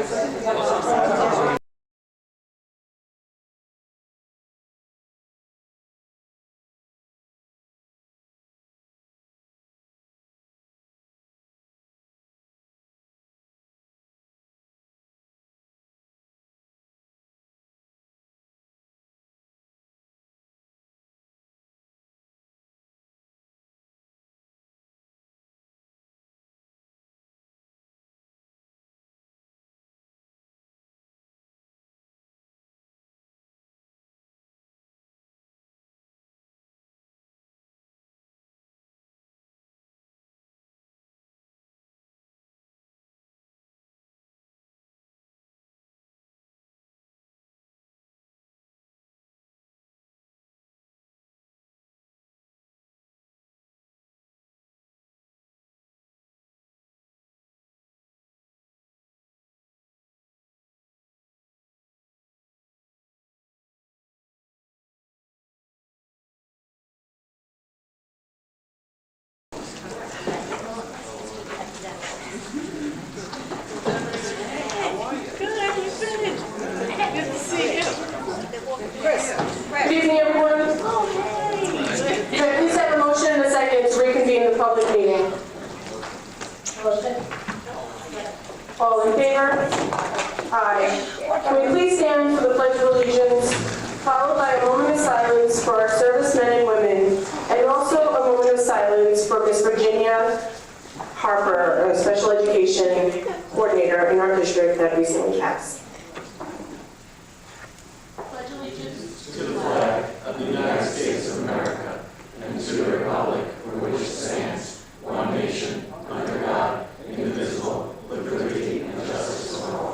Good evening, everyone. Can I please have a motion and a second to reconvene the public meeting? All in favor? Aye. Can we please stand for the Pledge of Allegiance, followed by a moment of silence for our servicemen and women, and also a moment of silence for Miss Virginia Harper, a special education coordinator in our district that recently passed. To the flag of the United States of America and to the republic for which it stands, one nation, under God, indivisible, with liberty and justice for all.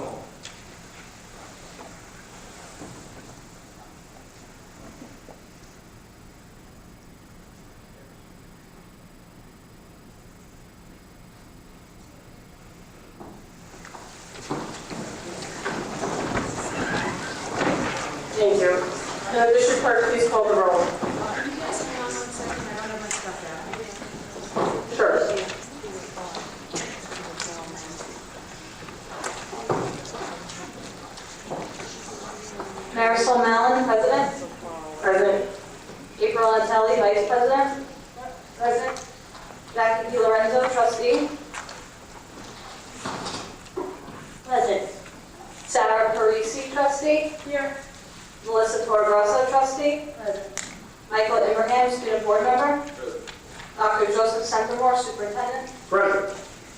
Thank you. District Clerk, please call the roll. Sure. Marisol Mallon, President. President. April Antelli, Vice President. President. Jackie DiLorenzo, Trustee. Present. Sarah Parisi, Trustee. Here. Melissa Torregrossa, Trustee. Present. Michael Ibrahim, Student Board Member. Dr. Joseph Centimore, Superintendent. Present.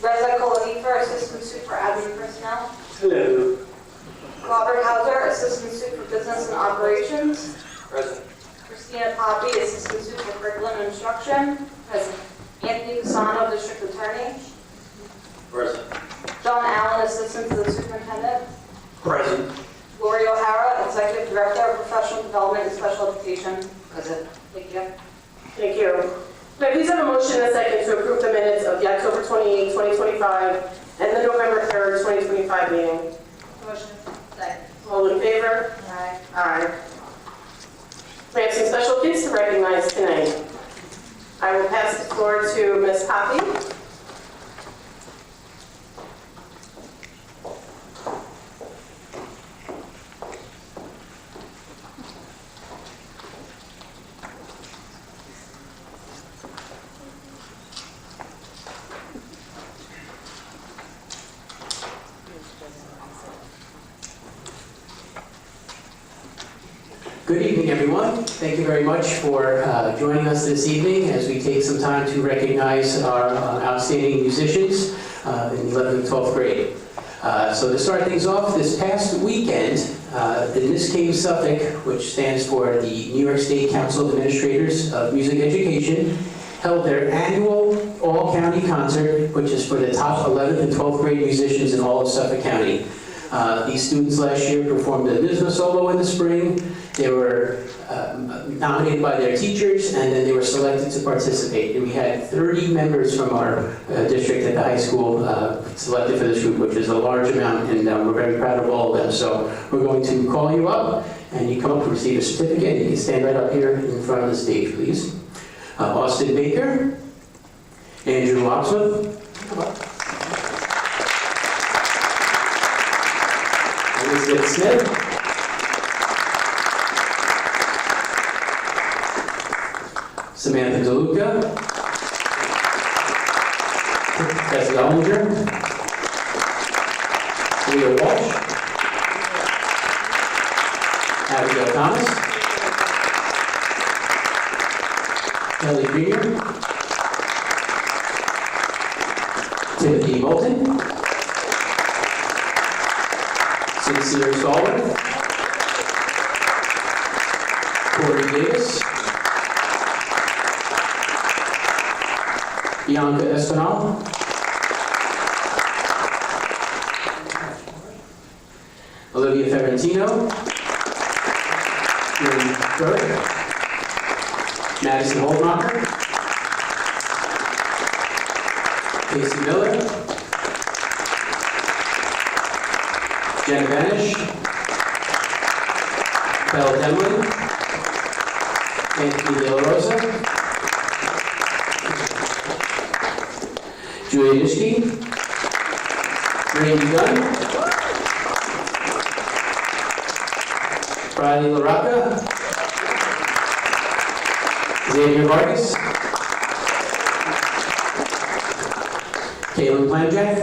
Reza Kolahifer, Assistant Super Admin Personnel. Hello. Robert Hauser, Assistant Soup for Business and Operations. Present. Christina Poppy, Assistant Soup for Curriculum and Instruction. Present. Anthony Pisano, District Attorney. Present. John Allen, Assistant to the Superintendent. Present. Lori O'Hara, Executive Director of Professional Development and Special Education. Present. Thank you. Thank you. May I please have a motion and a second to approve the minutes of the October 28, 2025 and the November 3rd, 2025 meeting? Motion. Second. All in favor? Aye. Aye. We have some special kids to recognize tonight. I will pass the floor to Ms. Poppy. Good evening, everyone. Thank you very much for joining us this evening as we take some time to recognize our outstanding musicians in 11th and 12th grade. So to start things off, this past weekend, the Miss Cave Suffolk, which stands for the New York State Council of Administrators of Music Education, held their annual all-county concert, which is for the top 11th and 12th grade musicians in all of Suffolk County. These students last year performed a NYSSMA solo in the spring. They were nominated by their teachers, and then they were selected to participate. And we had 30 members from our district at the high school selected for this group, which is a large amount, and we're very proud of all of them. So we're going to call you up, and you come up to receive a certificate. You can stand right up here in front of the stage, please. Austin Baker, Andrew Locksmith. Come up. Elizabeth Smith. Samantha DeLuca. Tessa Ellinger. Leah Walsh. Abigail Thomas. Kelly Greener. Timothy Moulton. Sincere Stallworth. Corey Davis. Bianca Espinal. Olivia Ferrantino. Lynn Burke. Madison Holdmacher. Casey Miller. Jenna Banish. Bella Demlin. Anthony De La Rosa. Julia Nishki. Randy Gunn. Riley LaRocca. Xavier Vargas. Caitlin Planjack.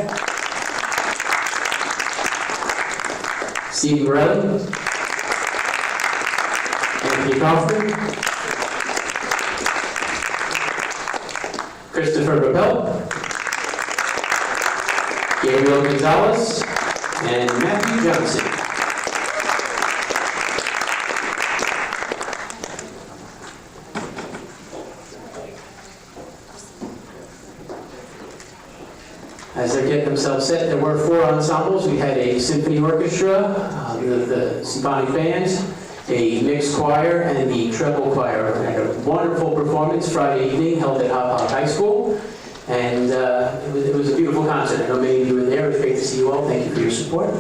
Steve Morelli. Anthony Kaufman. Christopher Rappel. Gabriel Gonzalez. And Matthew Johnson. As they're getting themselves set, there were 4 ensembles. We had a symphony orchestra, the symphonic band, a mixed choir, and the treble choir. We had a wonderful performance Friday evening held at Hop Hop High School, and it was a beautiful concert. I know many of you were there. It was great to see you all. Thank you for your support.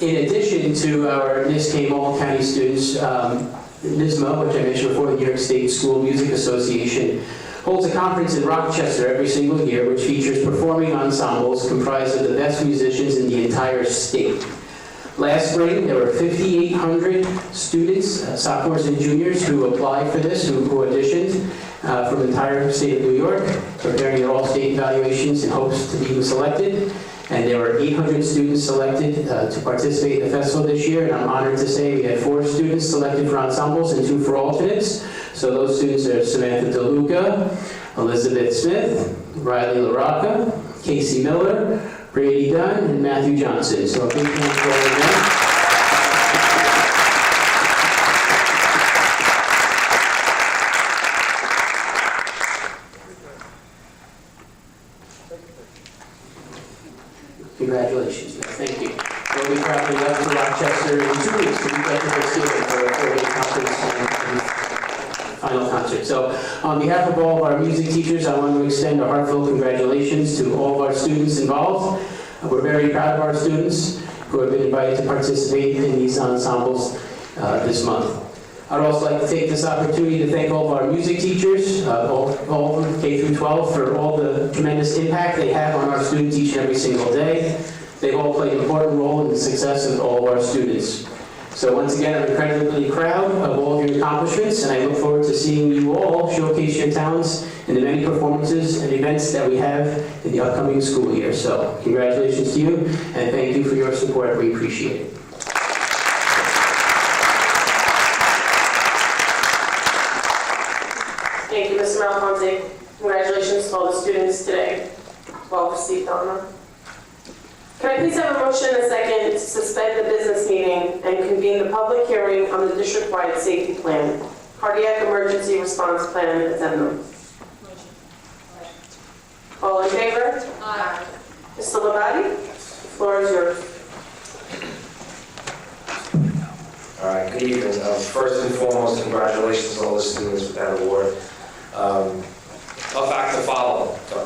In addition to our NISK Multnomah County students, NISMA, which I mentioned before, the New York State School Music Association, holds a conference in Rochester every single year which features performing ensembles comprised of the best musicians in the entire state. Last spring, there were 5,800 students, sophomores and juniors, who applied for this, who auditioned from the entire state of New York, preparing their all-state evaluations in hopes to be selected. And there were 800 students selected to participate in the festival this year, and I'm honored to say we had 4 students selected for ensembles and 2 for alternates. So those students are Samantha DeLuca, Elizabeth Smith, Riley LaRocca, Casey Miller, Brady Dunn, and Matthew Johnson. So a big hand for all of them. Congratulations. Thank you. We'll be traveling up to Rochester in 2 weeks to be back to Thanksgiving for a 4-day conference and final concert. So on behalf of all of our music teachers, I want to extend a heartfelt congratulations to all of our students involved. We're very proud of our students who have been invited to participate in these ensembles this month. I'd also like to take this opportunity to thank all of our music teachers, all of them, K through 12, for all the tremendous impact they have on our students each and every single day. They've all played an important role in the success of all of our students. So once again, I'm incredibly proud of all of your accomplishments, and I look forward to seeing you all showcase your talents in the many performances and events that we have in the upcoming school year. So congratulations to you, and thank you for your support. We appreciate it. Alfonte, congratulations to all the students today. Well received honor. Can I please have a motion and a second to suspend the business meeting and convene the public hearing on the district-wide safety plan, cardiac emergency response plan addendum? All in favor? Aye. Mr. Labate, the floor is yours. All right, good evening. First and foremost, congratulations to all the students with that award. Tough act to follow, but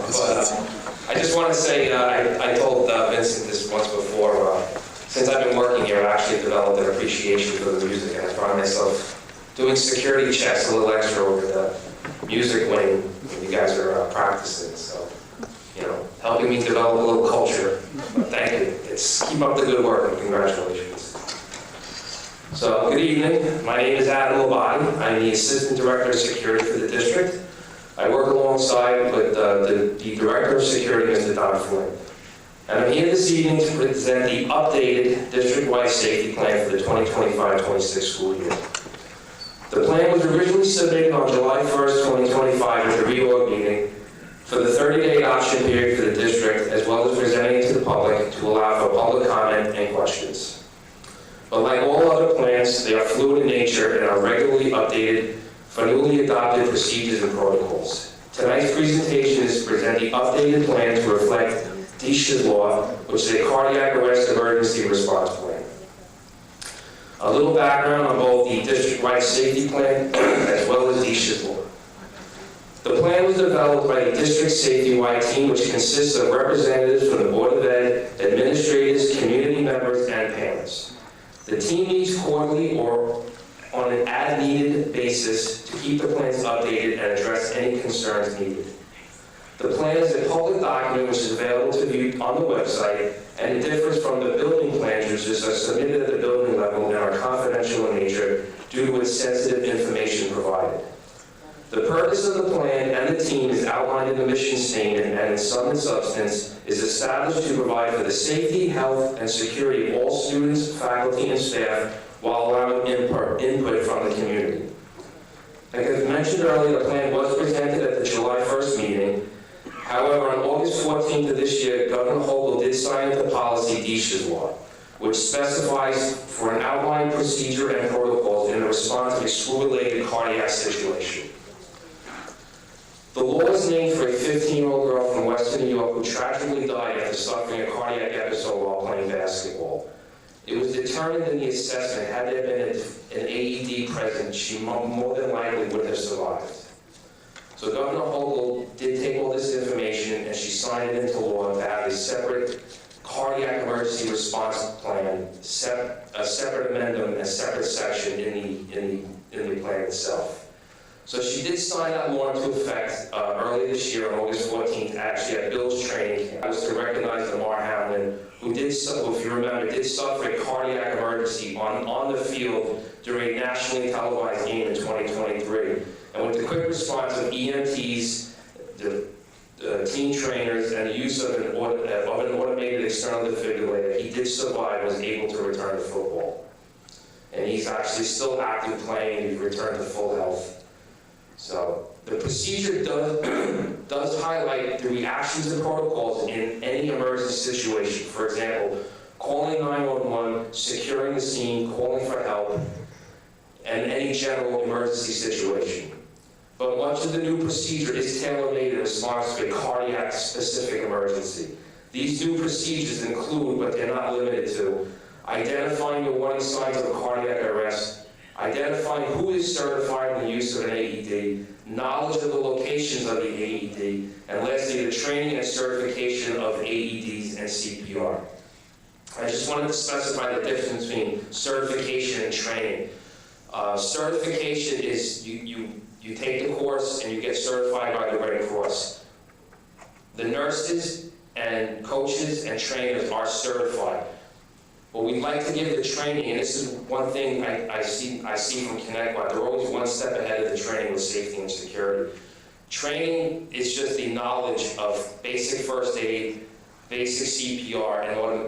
I just want to say, I told Vincent this once before, since I've been working here, I actually developed an appreciation for the music, and I find myself doing security checks a little extra over the music when you guys are practicing, so, you know, helping me develop a little culture. But thank you. Keep up the good work, and congratulations. So, good evening. My name is Adam Labate. I'm the Assistant Director of Security for the district. I work alongside with the Director of Security, Mr. Don Flynn. And I'm here this evening to present the updated district-wide safety plan for the 2025-26 school year. The plan was originally submitted on July 1st, 2025 at the reorg meeting for the 30-day option period for the district, as well as presenting it to the public to allow for public comment and questions. But like all other plans, they are fluid in nature and are regularly updated for newly adopted procedures and protocols. Tonight's presentation is to present the updated plan to reflect DSHIS law, which is a cardiac arrest emergency response plan. A little background on both the district-wide safety plan as well as DSHIS law. The plan was developed by the district safety-wide team, which consists of representatives from the Board of Ed, administrators, community members, and parents. The team meets quarterly or on an as-needed basis to keep the plans updated and address any concerns needed. The plan is a public document which is available to view on the website, and it differs from the building plans which are submitted at the building level and are confidential in nature due to its sensitive information provided. The purpose of the plan and the team is outlined in the mission statement, and in sum and substance is established to provide for the safety, health, and security of all students, faculty, and staff while allowing input from the community. Like I mentioned earlier, the plan was presented at the July 1st meeting. However, on August 14th of this year, Governor Hochul did sign into policy DSHIS law, which specifies for an outlined procedure and protocols in the response to a school-related cardiac situation. The law is named for a 15-year-old girl from Western New York who tragically died after suffering a cardiac episode while playing basketball. It was determined in the assessment, had there been an AED present, she more than likely would have survived. So Governor Hochul did take all this information and she signed it into law to have a separate cardiac emergency response plan, a separate amendment, a separate section in the plan itself. So she did sign that law into effect early this year on August 14th, actually at Bill's training. That was to recognize Lamar Hamlin, who did, if you remember, did suffer a cardiac emergency on the field during a nationally televised game in 2023. And with the quick response of EMTs, the team trainers, and the use of an automated external defibrillator, he did survive and was able to return to football. And he's actually still active playing, he's returned to full health. So the procedure does highlight the reactions and protocols in any emergency situation. For example, calling 911, securing the scene, calling for help, and any general emergency situation. But much of the new procedure is tailor-made in response to a cardiac-specific emergency. These new procedures include, but they're not limited to, identifying the warning signs of a cardiac arrest, identifying who is certified in the use of an AED, knowledge of the locations of the AED, and lastly, the training and certification of AEDs and CPR. I just wanted to specify the difference between certification and training. Certification is you take the course and you get certified by the Red Cross. The nurses and coaches and trainers are certified. But we'd like to give the training, and this is one thing I see from Connecticut, they're always one step ahead of the training with safety and security. Training is just the knowledge of basic first aid, basic CPR,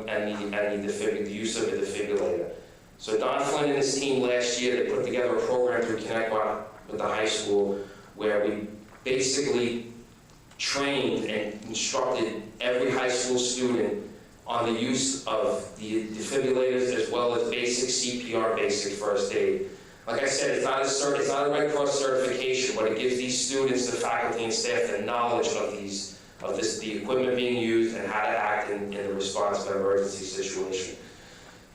and the use of the defibrillator. So Don Flynn and his team last year, they put together a program through Connecticut with the high school where we basically trained and instructed every high school student on the use of the defibrillators as well as basic CPR, basic first aid. Like I said, it's not a Red Cross certification, but it gives these students, the faculty and staff, the knowledge of the equipment being used and how to act in the response to an emergency situation.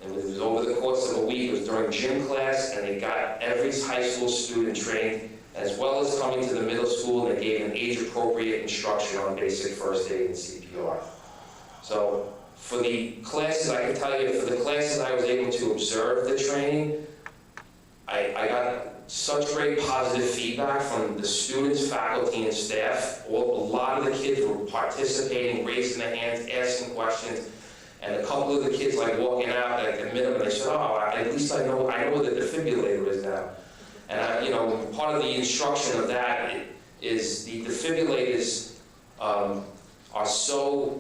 And it was over the course of a week. It was during gym class, and they got every high school student trained, as well as coming to the middle school, and they gave them age-appropriate instruction on basic first aid and CPR. So for the classes, I can tell you, for the classes I was able to observe the training, I got such great positive feedback from the students, faculty, and staff. A lot of the kids were participating, raising their hands, asking questions. And a couple of the kids, like walking out at the minimum, they said, "Oh, at least I know where the defibrillator is now." And part of the instruction of that is the defibrillators are so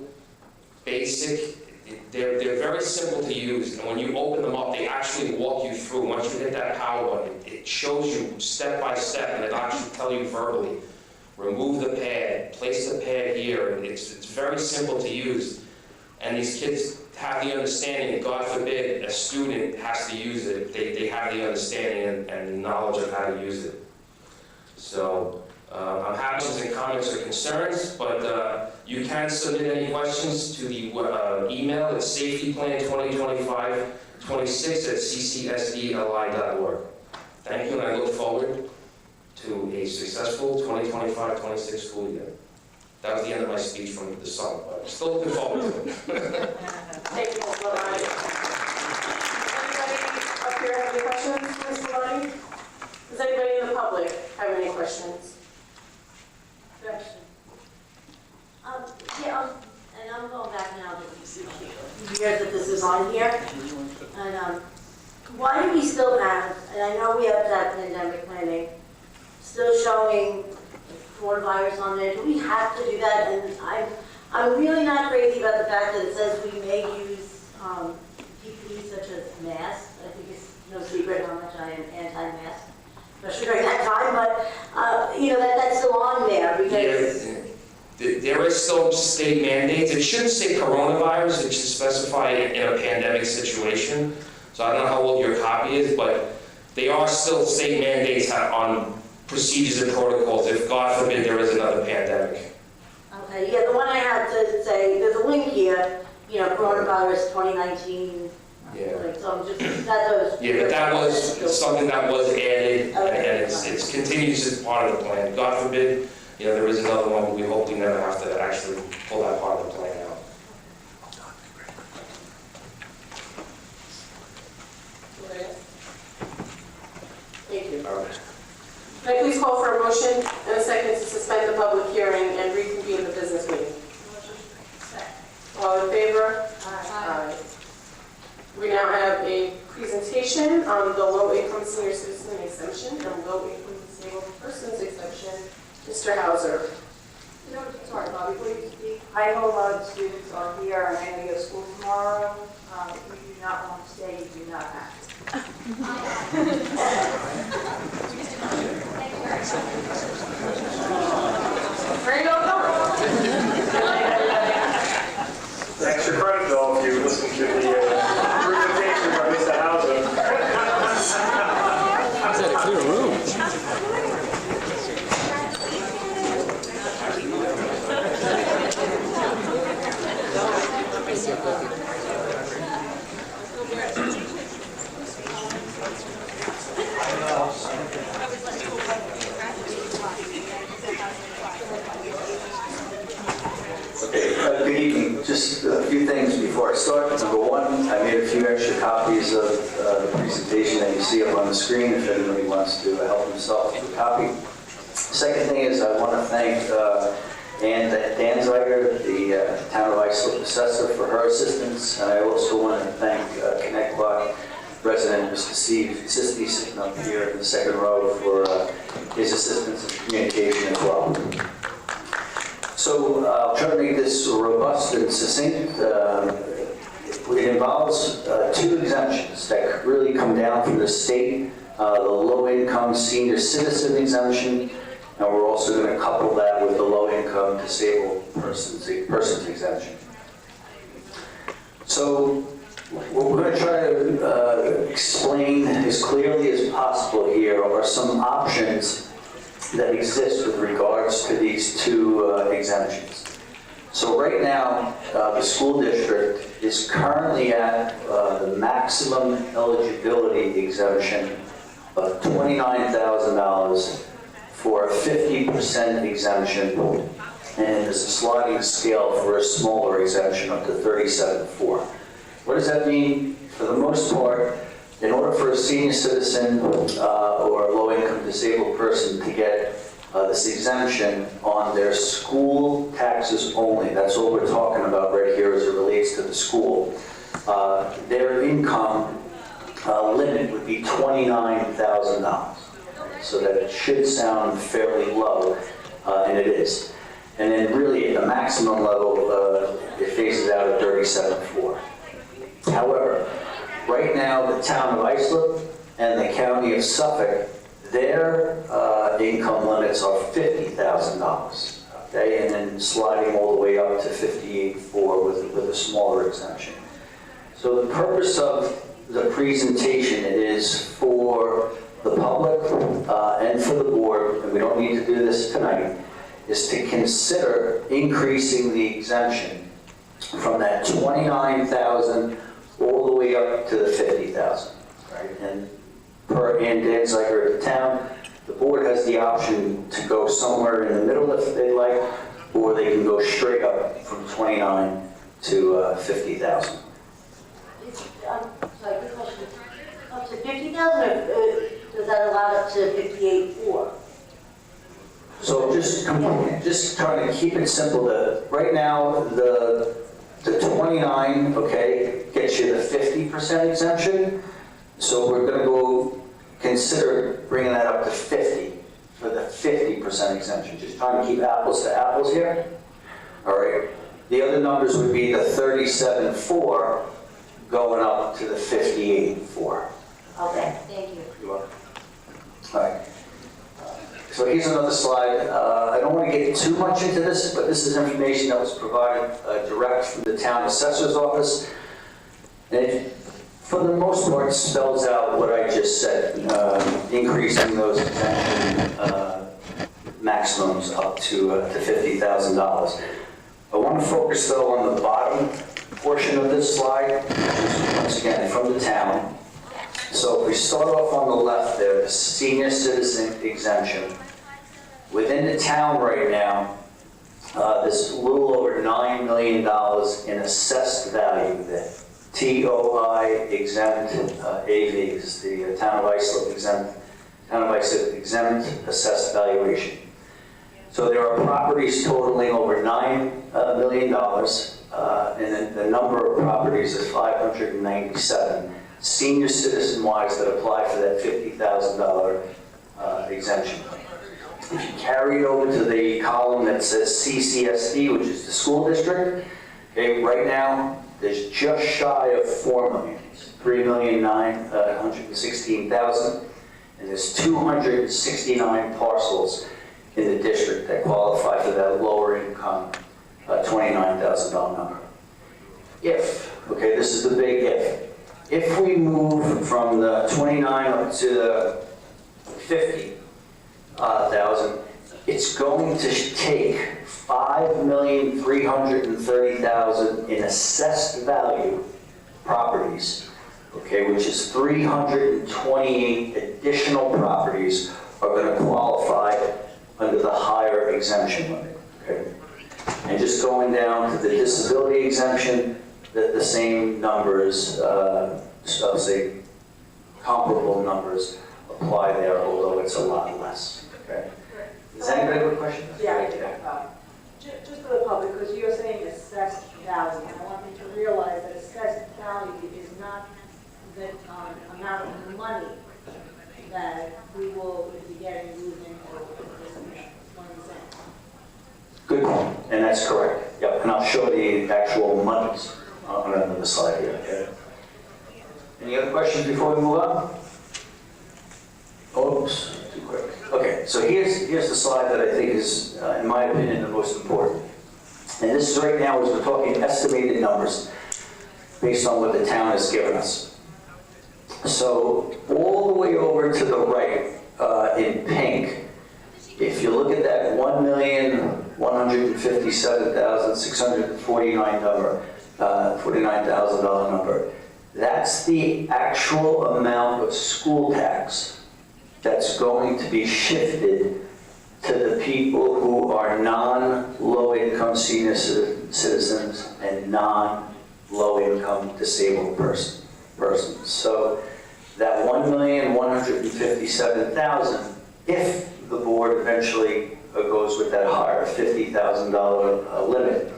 basic. They're very simple to use, and when you open them up, they actually walk you through. Once you hit that power button, it shows you step by step, and it actually tell you verbally, remove the pad, place the pad here. And it's very simple to use. And these kids have the understanding that, God forbid, a student has to use it. They have the understanding and the knowledge of how to use it. So I'm happy with any comments or concerns, but you can submit any questions to the email at safetyplan2025-26@ccsdli.org. Thank you, and I look forward to a successful 2025-26 school year. That was the end of my speech from the summer, but I'm still looking forward to it. Thank you, Mr. Lavani. Anybody up here have any questions for Mr. Lavani? Does anybody in the public have any questions? Question. And I'm going back now to years that this is on here. And why do we still have, and I know we have that pandemic planning, still showing coronavirus on there? Do we have to do that? And I'm really not crazy about the fact that it says we may use PPE such as masks. I think it's no secret how much I am anti-mask, especially during that time. But that's still on there because. Yeah, there is still state mandates. It shouldn't say coronavirus. It should specify in a pandemic situation. So I don't know how old your copy is, but they are still state mandates on procedures and protocols if, God forbid, there is another pandemic. Okay, yeah, the one I have to say, there's a link here, coronavirus 2019. Yeah. So I'm just, that was. Yeah, but that was something that was added, and it continues as part of the plan. God forbid, there is another one, but we hope we never have to actually pull that part of the plan out. Thank you. All right. Can I please call for a motion and a second to suspend the public hearing and reconvene the business meeting? All in favor? Aye. We now have a presentation on the low-income senior citizen exemption and low-income disabled persons exemption. Mr. Hauser. Sorry, Bobby, before you speak, I know a lot of students are here, and I know you have school tomorrow. If you do not want to stay, you do not have to. Where you going? Extra credit though if you listen to the presentation by Mr. Hauser. Is that a clear room? Good evening. Just a few things before I start. Number one, I made a few extra copies of the presentation that you see up on the screen if anybody wants to help himself with a copy. Second thing is I want to thank Dan Zeiger, the Town of Islip assessor, for her assistance. And I also want to thank Connect Block resident, Mr. Steve Sisti, sitting up here in the second row, for his assistance in communication as well. So I'll try to make this robust and succinct. It involves two exemptions that really come down from the state, the low-income senior citizen exemption And we're also going to couple that with the low-income disabled person's exemption. So what we're going to try to explain as clearly as possible here are some options that exist with regards to these two exemptions. So right now, the school district is currently at the maximum eligibility exemption of $29,000 for a 50% exemption, and there's a sliding scale for a smaller exemption up to $37,400. What does that mean? For the most part, in order for a senior citizen or a low-income disabled person to get this exemption on their school taxes only, that's what we're talking about right here as it relates to the school, their income limit would be $29,000. So that it should sound fairly low, and it is. And then really at the maximum level, it phases out at $37,400. However, right now the town of Islip and the county of Suffolk, their income limits are $50,000, okay, and then sliding all the way up to $58,400 with a smaller exemption. So the purpose of the presentation is for the public and for the board, and we don't need to do this tonight, is to consider increasing the exemption from that $29,000 all the way up to the $50,000, right? And per Ann Danziger at the town, the board has the option to go somewhere in the middle if they like, or they can go straight up from 29 to 50,000. Sorry, good question. Up to 50,000, or does that allow up to 58,400? So just trying to keep it simple. Right now, the 29, okay, gets you the 50% exemption. So we're going to go consider bringing that up to 50 for the 50% exemption. Just trying to keep apples to apples here. All right. The other numbers would be the 37,400 going up to the 58,400. Okay, thank you. You're welcome. All right. So here's another slide. I don't want to get too much into this, but this is information that was provided direct from the town assessor's office. And it, for the most part, spells out what I just said, increasing those exemption maximums up to $50,000. I want to focus, though, on the bottom portion of this slide, which is, once again, from the town. So if we start off on the left there, the senior citizen exemption. Within the town right now, there's a little over $9 million in assessed value there. TOI exempt AV is the town of Islip exempt assessed valuation. So there are properties totaling over $9 million, and then the number of properties is 597. Senior citizen-wise that apply for that $50,000 exemption. If you carry it over to the column that says CCSD, which is the school district, okay, right now there's just shy of $4 million. It's $3,916,000, and there's 269 parcels in the district that qualify for that lower income $29,000 number. If, okay, this is the big if we move from the 29 up to the 50,000, it's going to take $5,330,000 in assessed value properties, okay, which is 328 additional properties are going to qualify under the higher exemption limit, okay? And just going down to the disability exemption, the same numbers, I'll say comparable numbers apply there, although it's a lot less. Okay. Does anybody have a question? Yeah, I do. Just for the public, because you're saying assessed value, and I want you to realize that assessed value is not the amount of money that we will be getting using for this one exam. Good point, and that's correct. Yep, and I'll show the actual monies on another slide here. Okay. Any other questions before we move on? Oops, too quick. Okay. Okay, so here's the slide that I think is, in my opinion, the most important. And this is right now, as we're talking estimated numbers based on what the town has given us. So all the way over to the right, in pink, if you look at that $1,157,649 number, $49,000 number, that's the actual amount of school tax that's going to be shifted to the people who are non-low-income senior citizens and non-low-income disabled persons. So that $1,157,000, if the board eventually goes with that higher $50,000 limit,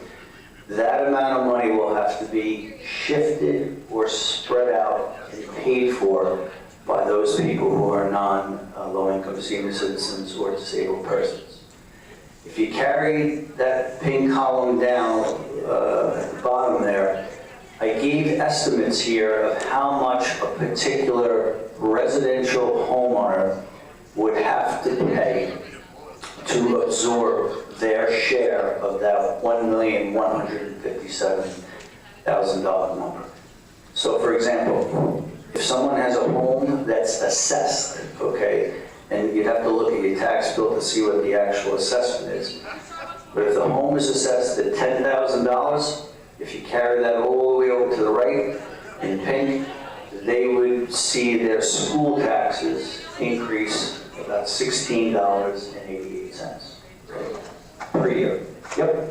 that amount of money will have to be shifted or spread out and paid for by those people who are non-low-income senior citizens or disabled persons. If you carry that pink column down at the bottom there, I gave estimates here of how much a particular residential homeowner would have to pay to absorb their share of that $1,157,000 number. So for example, if someone has a home that's assessed, okay, and you'd have to look at your tax bill to see what the actual assessment is. But if the home is assessed at $10,000, if you carry that all the way over to the right in pink, they would see their school taxes increase about $16.88 per year. Yep.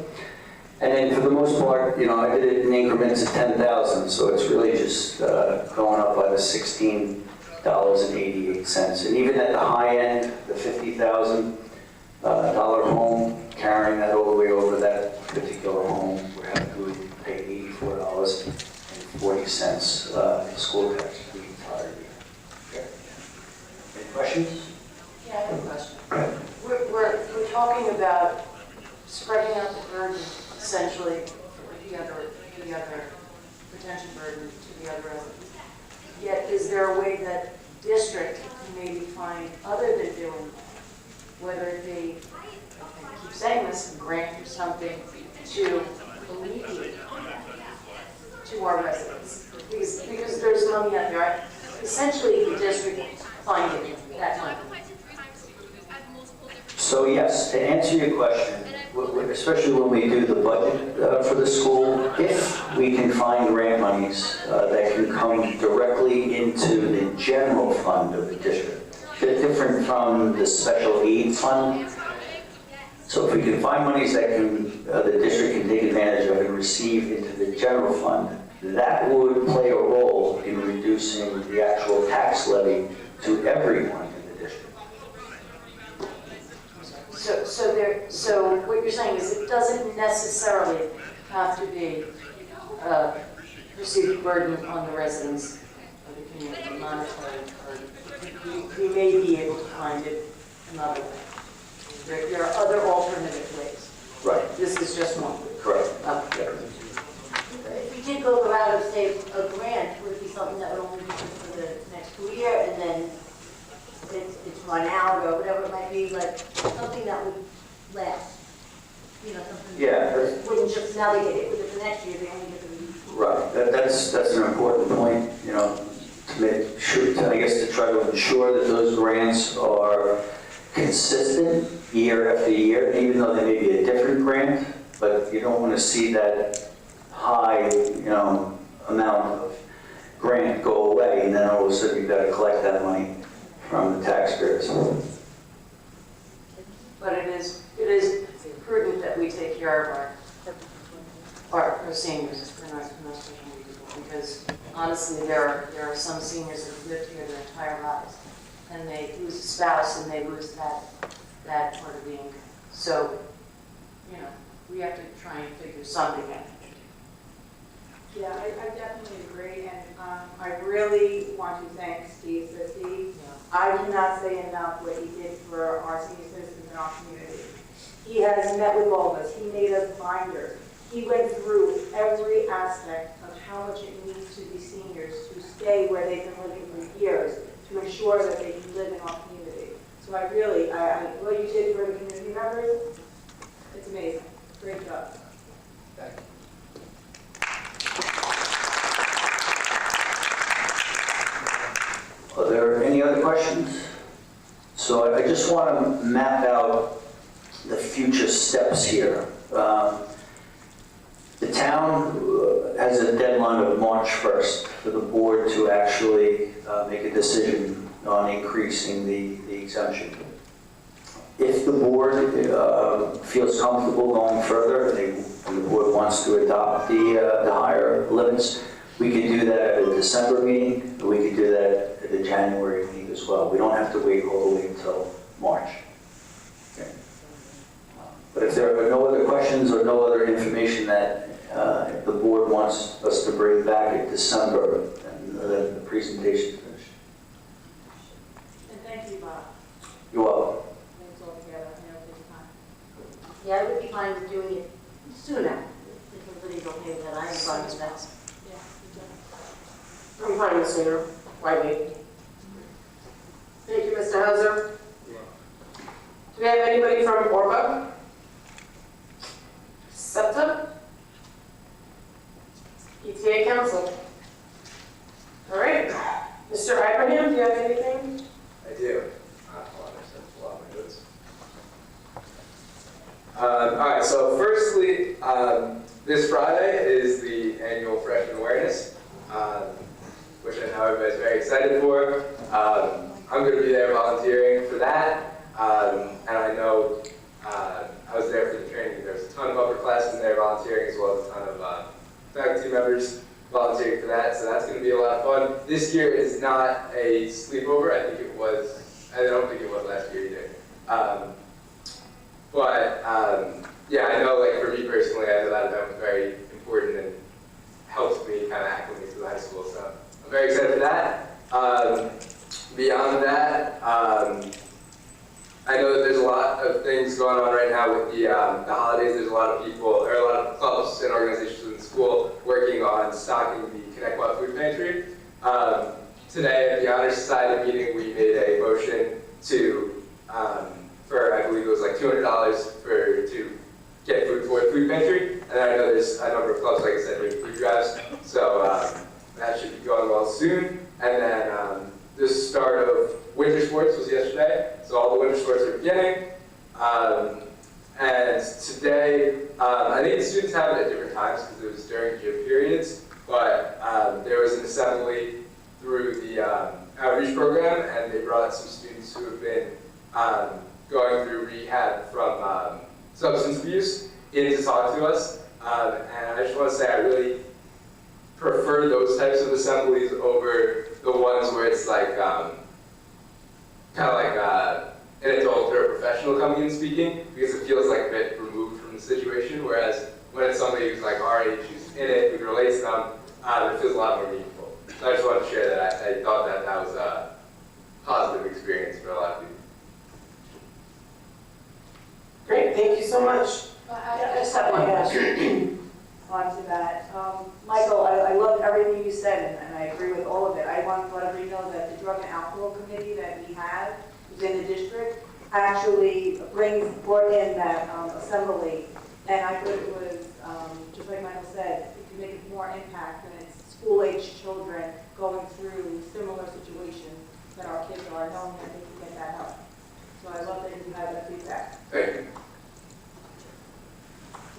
And then for the most part, you know, I did it in increments of 10,000, so it's really just going up by the $16.88. And even at the high end, the $50,000 home, carrying that all the way over that particular home would have to pay $84.40 in school tax for the entire year. Okay. Any questions? Yeah, I have a question. We're talking about spreading out the burden, essentially, for the other potential burden to the other residents. Yet, is there a way that district can maybe find, other than doing, whether it be, I keep saying this, a grant or something, to alleviate to our residents? Because there's money out there. Essentially, the district finding that money. So yes, to answer your question, especially when we do the budget for the school, if we can find grant monies that can come directly into the general fund of the district, a bit different from the special aid fund. So if we can find monies that the district can take advantage of and receive into the general fund, that would play a role in reducing the actual tax levy to everyone in the district. So what you're saying is it doesn't necessarily have to be a perceived burden on the residents of the community, monetary burden. We may be able to find it another way. There are other alternative ways. Right. This is just one. Correct. Okay. If we did go the route of, say, a grant, would it be something that would only be good for the next school year, and then it's run out, or whatever it might be, like, something that would last? You know, something Yeah. that wouldn't just, now they get it for the next year, they only get the. Right, that's an important point, you know, to make sure, I guess, to try to ensure that those grants are consistent year after year, even though they may be a different grant, but you don't want to see that high, you know, amount of grant go away, and then all of a sudden you've got to collect that money from the taxpayers. But it is prudent that we take care of our seniors, for not special needs people, because honestly, there are some seniors that have lived here their entire lives, and they lose a spouse and they lose that part of the income. So, you know, we have to try and figure something out. Yeah, I definitely agree, and I really want to thank Steve Sissy. I cannot say enough what he did for our senior citizens in our community. He has met with all of us. He made us binders. He went through every aspect of how much it means to be seniors to stay where they've been living for years, to ensure that they can live in our community. So I really, what you did for the community members, it's amazing. Great job. Are there any other questions? So I just want to map out the future steps here. The town has a deadline of March 1st for the board to actually make a decision on increasing the exemption. If the board feels comfortable going further, and the board wants to adopt the higher limits, we could do that at a December meeting, and we could do that at a January meeting as well. We don't have to wait all the way until March. Okay. But if there are no other questions or no other information that the board wants us to bring back in December, and the presentation is finished. And thank you, Bob. You're welcome. Thanks all together. I know it takes time. Yeah, I would be fine with doing it sooner. If everybody's okay with that, I am fine with that. Yeah, good job. I'm fine with sooner. Why wait? Thank you, Mr. Hauser. Do we have anybody from Orba? SEPTA? PTA Council? All right. Mr. Ibrahim, do you have anything? I do. Hold on, I just have to pull out my notes. All right, so firstly, this Friday is the annual Freshman Awareness, which I know everybody's very excited for. I'm going to be there volunteering for that, and I know I was there for the training. There's a ton of upperclassmen there volunteering, as well as a ton of faculty members volunteering for that, so that's going to be a lot of fun. This year is not a sleepover. I don't think it was last year either. Yeah, I know, like, for me personally, I know that event was very important and helped me kind of acclimate to the high school, so I'm very excited for that. Beyond that, I know that there's a lot of things going on right now with the holidays. There's a lot of people, or a lot of clubs and organizations in school working on stocking the Connect Well Food Pantry. Today at the Honor Society meeting, we made a motion to, for I believe it was like $200 to get food for the food pantry. And I know there's a number of clubs, like I said, doing food drives. So that should be going well soon. And then the start of winter sports was yesterday. So all the winter sports are beginning. And today, I think the students have it at different times because it was during gym periods. But there was an assembly through the outreach program, and they brought some students who have been going through rehab from substance abuse in to talk to us. And I just want to say I really prefer those types of assemblies over the ones where it's like kind of like an adult or a professional coming and speaking, because it feels like a bit removed from the situation, whereas when it's somebody who's like our age, who's in it, we can relate to them, it feels a lot more meaningful. So I just wanted to share that. I thought that that was a positive experience for a lot of people. Great, thank you so much. I just have one question onto that. Michael, I loved everything you said, and I agree with all of it. I want to let everybody know that the Drug and Alcohol Committee that we have within the district actually brought in that assembly, and I thought it was, just like Michael said, it can make more impact when it's school-age children going through similar situations that our kids are, knowing that they can get that help. So I love that you have that feedback. Thank you.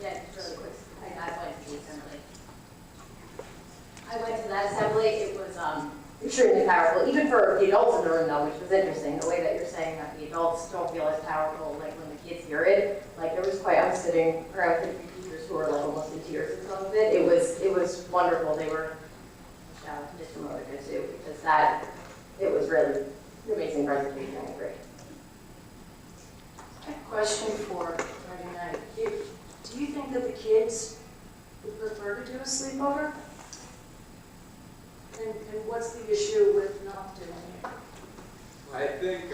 Yeah, just really quick. I went to the assembly. I went to that assembly. It was extremely powerful, even for the adults in the room, though, which was interesting. The way that you're saying that the adults don't feel as powerful, like when the kids hear it. Like there was quite. I was sitting around 50 teachers who were like almost in tears and some of it. It was wonderful. They were shout out to Mr. Monica too, because it was really an amazing presentation. I agree. Question for Friday night. Do you think that the kids would prefer to do a sleepover? And what's the issue with not doing it? I think,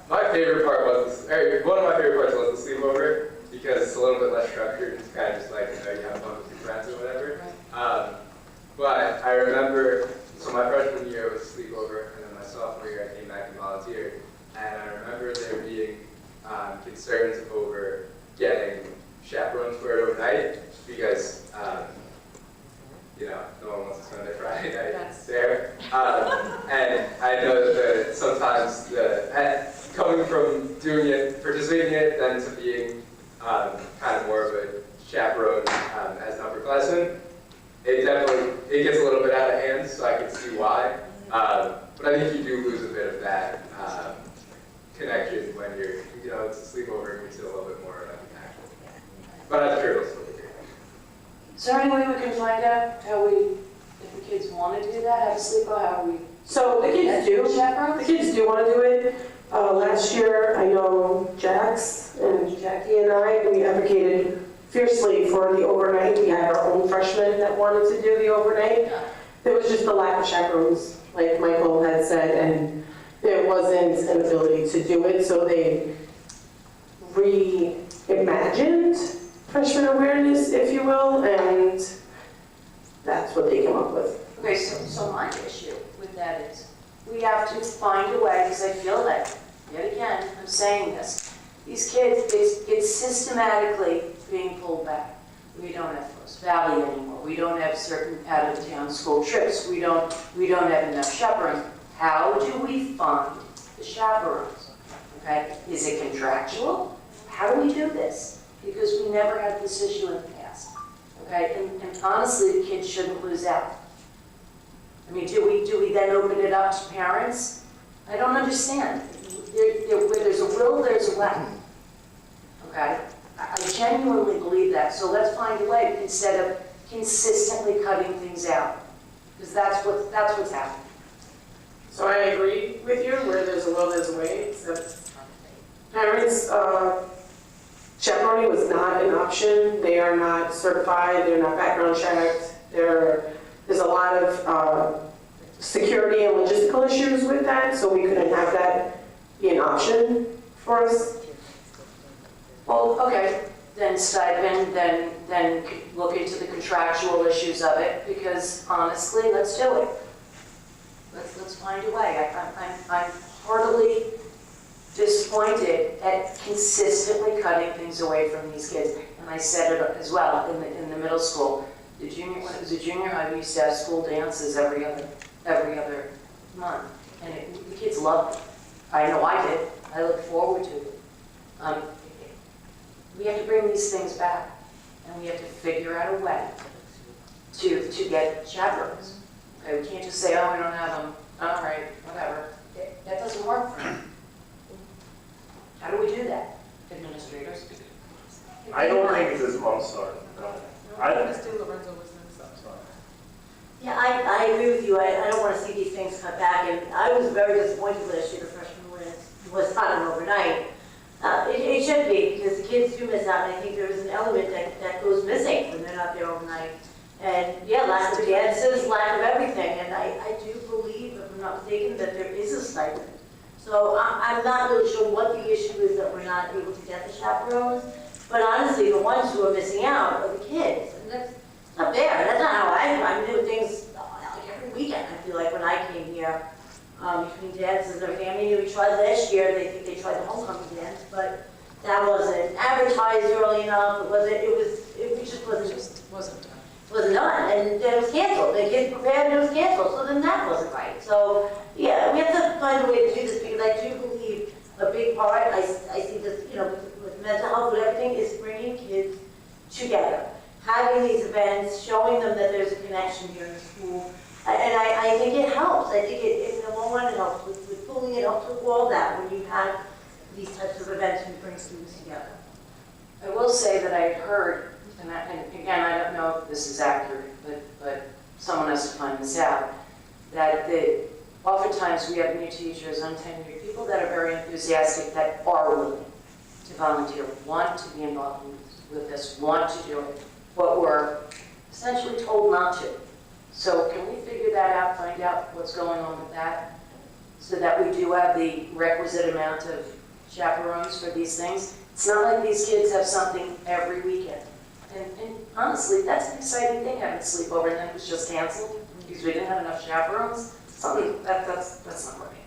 my favorite part was, one of my favorite parts was the sleepover, because it's a little bit less structured. It's kind of just like, you have fun with your friends or whatever. Right. But I remember, so my freshman year was a sleepover, and then my sophomore year I came back and volunteered. and I remember there being concerns over getting chaperones for it overnight because, no one wants to spend their Friday night there. And I know that sometimes coming from participating in it, then to being kind of more of a chaperone as an upperclassman, it gets a little bit out of hand, so I can see why. But I think you do lose a bit of that connection when it's a sleepover and you feel a little bit more natural. But I'm sure it'll still be great. Is there any way we can find out if the kids want to do that, have a sleepover, how we? So the kids do. Chaperones? The kids do want to do it. Last year, I know Jax and Jackie and I, we advocated fiercely for the overnight. We had our own freshmen that wanted to do the overnight. There was just a lack of chaperones, like Michael had said, and there wasn't an ability to do it, so they reimagined freshman awareness, if you will, and that's what they came up with. Okay, so my issue with that is, we have to find a way, because I feel like, yet again, I'm saying this, these kids, it's systematically being pulled back. We don't have First Valley anymore. We don't have certain out-of-town school trips. We don't have enough chaperones. How do we fund the chaperones? Okay, is it contractual? How do we do this? Because we never had this issue in the past. Okay, and honestly, the kids shouldn't lose out. I mean, do we then open it up to parents? I don't understand. Where there's a will, there's a way. Okay? I genuinely believe that. So let's find a way instead of consistently cutting things out. Because that's what's happening. So I agree with you, where there's a will, there's a way, except parents, chaperoning was not an option. They are not certified, they're not background checked. There's a lot of security and logistical issues with that, so we couldn't have that be an option for us. Well, okay, then stipend, then look into the contractual issues of it, because honestly, let's do it. Let's find a way. I'm heartily disappointed at consistently cutting things away from these kids. And I said it as well in the middle school. When it was a junior high, we used to have school dances every other month. And the kids loved it. I know I did. I look forward to it. We have to bring these things back. And we have to figure out a way to get chaperones. Okay, we can't just say, oh, we don't have them. All right, whatever. That doesn't work for me. How do we do that, administrators? I don't think it's as, I'm sorry. Yeah, I agree with you. I don't want to see these things cut back, and I was very disappointed last year the freshman was taught an overnight. It should be, because the kids do miss out, and I think there is an element that goes missing when they're not there overnight. And yeah, lack of dances, lack of everything, and I do believe, if I'm not mistaken, that there is a stipend. So I'm not really sure what the issue is that we're not able to get the chaperones, but honestly, the ones who are missing out are the kids, and that's not fair. That's not how I'm doing things like every weekend. I feel like when I came here, between dances and everything. I mean, we tried last year. They tried the homecoming dance, but that wasn't advertised early enough. It just wasn't done, and then it was canceled. The kids prepared, and it was canceled. So then that wasn't right. So yeah, we have to find a way to do this, because I do believe a big part. I see this, with mental health and everything, is bringing kids together, having these events, showing them that there's a connection here in school. And I think it helps. I think in the long run it helps with pulling it up to all that when you have these types of events and you bring students together. I will say that I had heard, and again, I don't know if this is accurate, but someone has to find this out, that oftentimes we have new teachers, untenured people that are very enthusiastic, that are willing to volunteer, want to be involved with this, want to do it, but we're essentially told not to. So can we figure that out, find out what's going on with that, so that we do have the requisite amount of chaperones for these things? It's not like these kids have something every weekend. And honestly, that's an exciting thing, having a sleepover, and then it was just canceled because we didn't have enough chaperones. Something that's not working.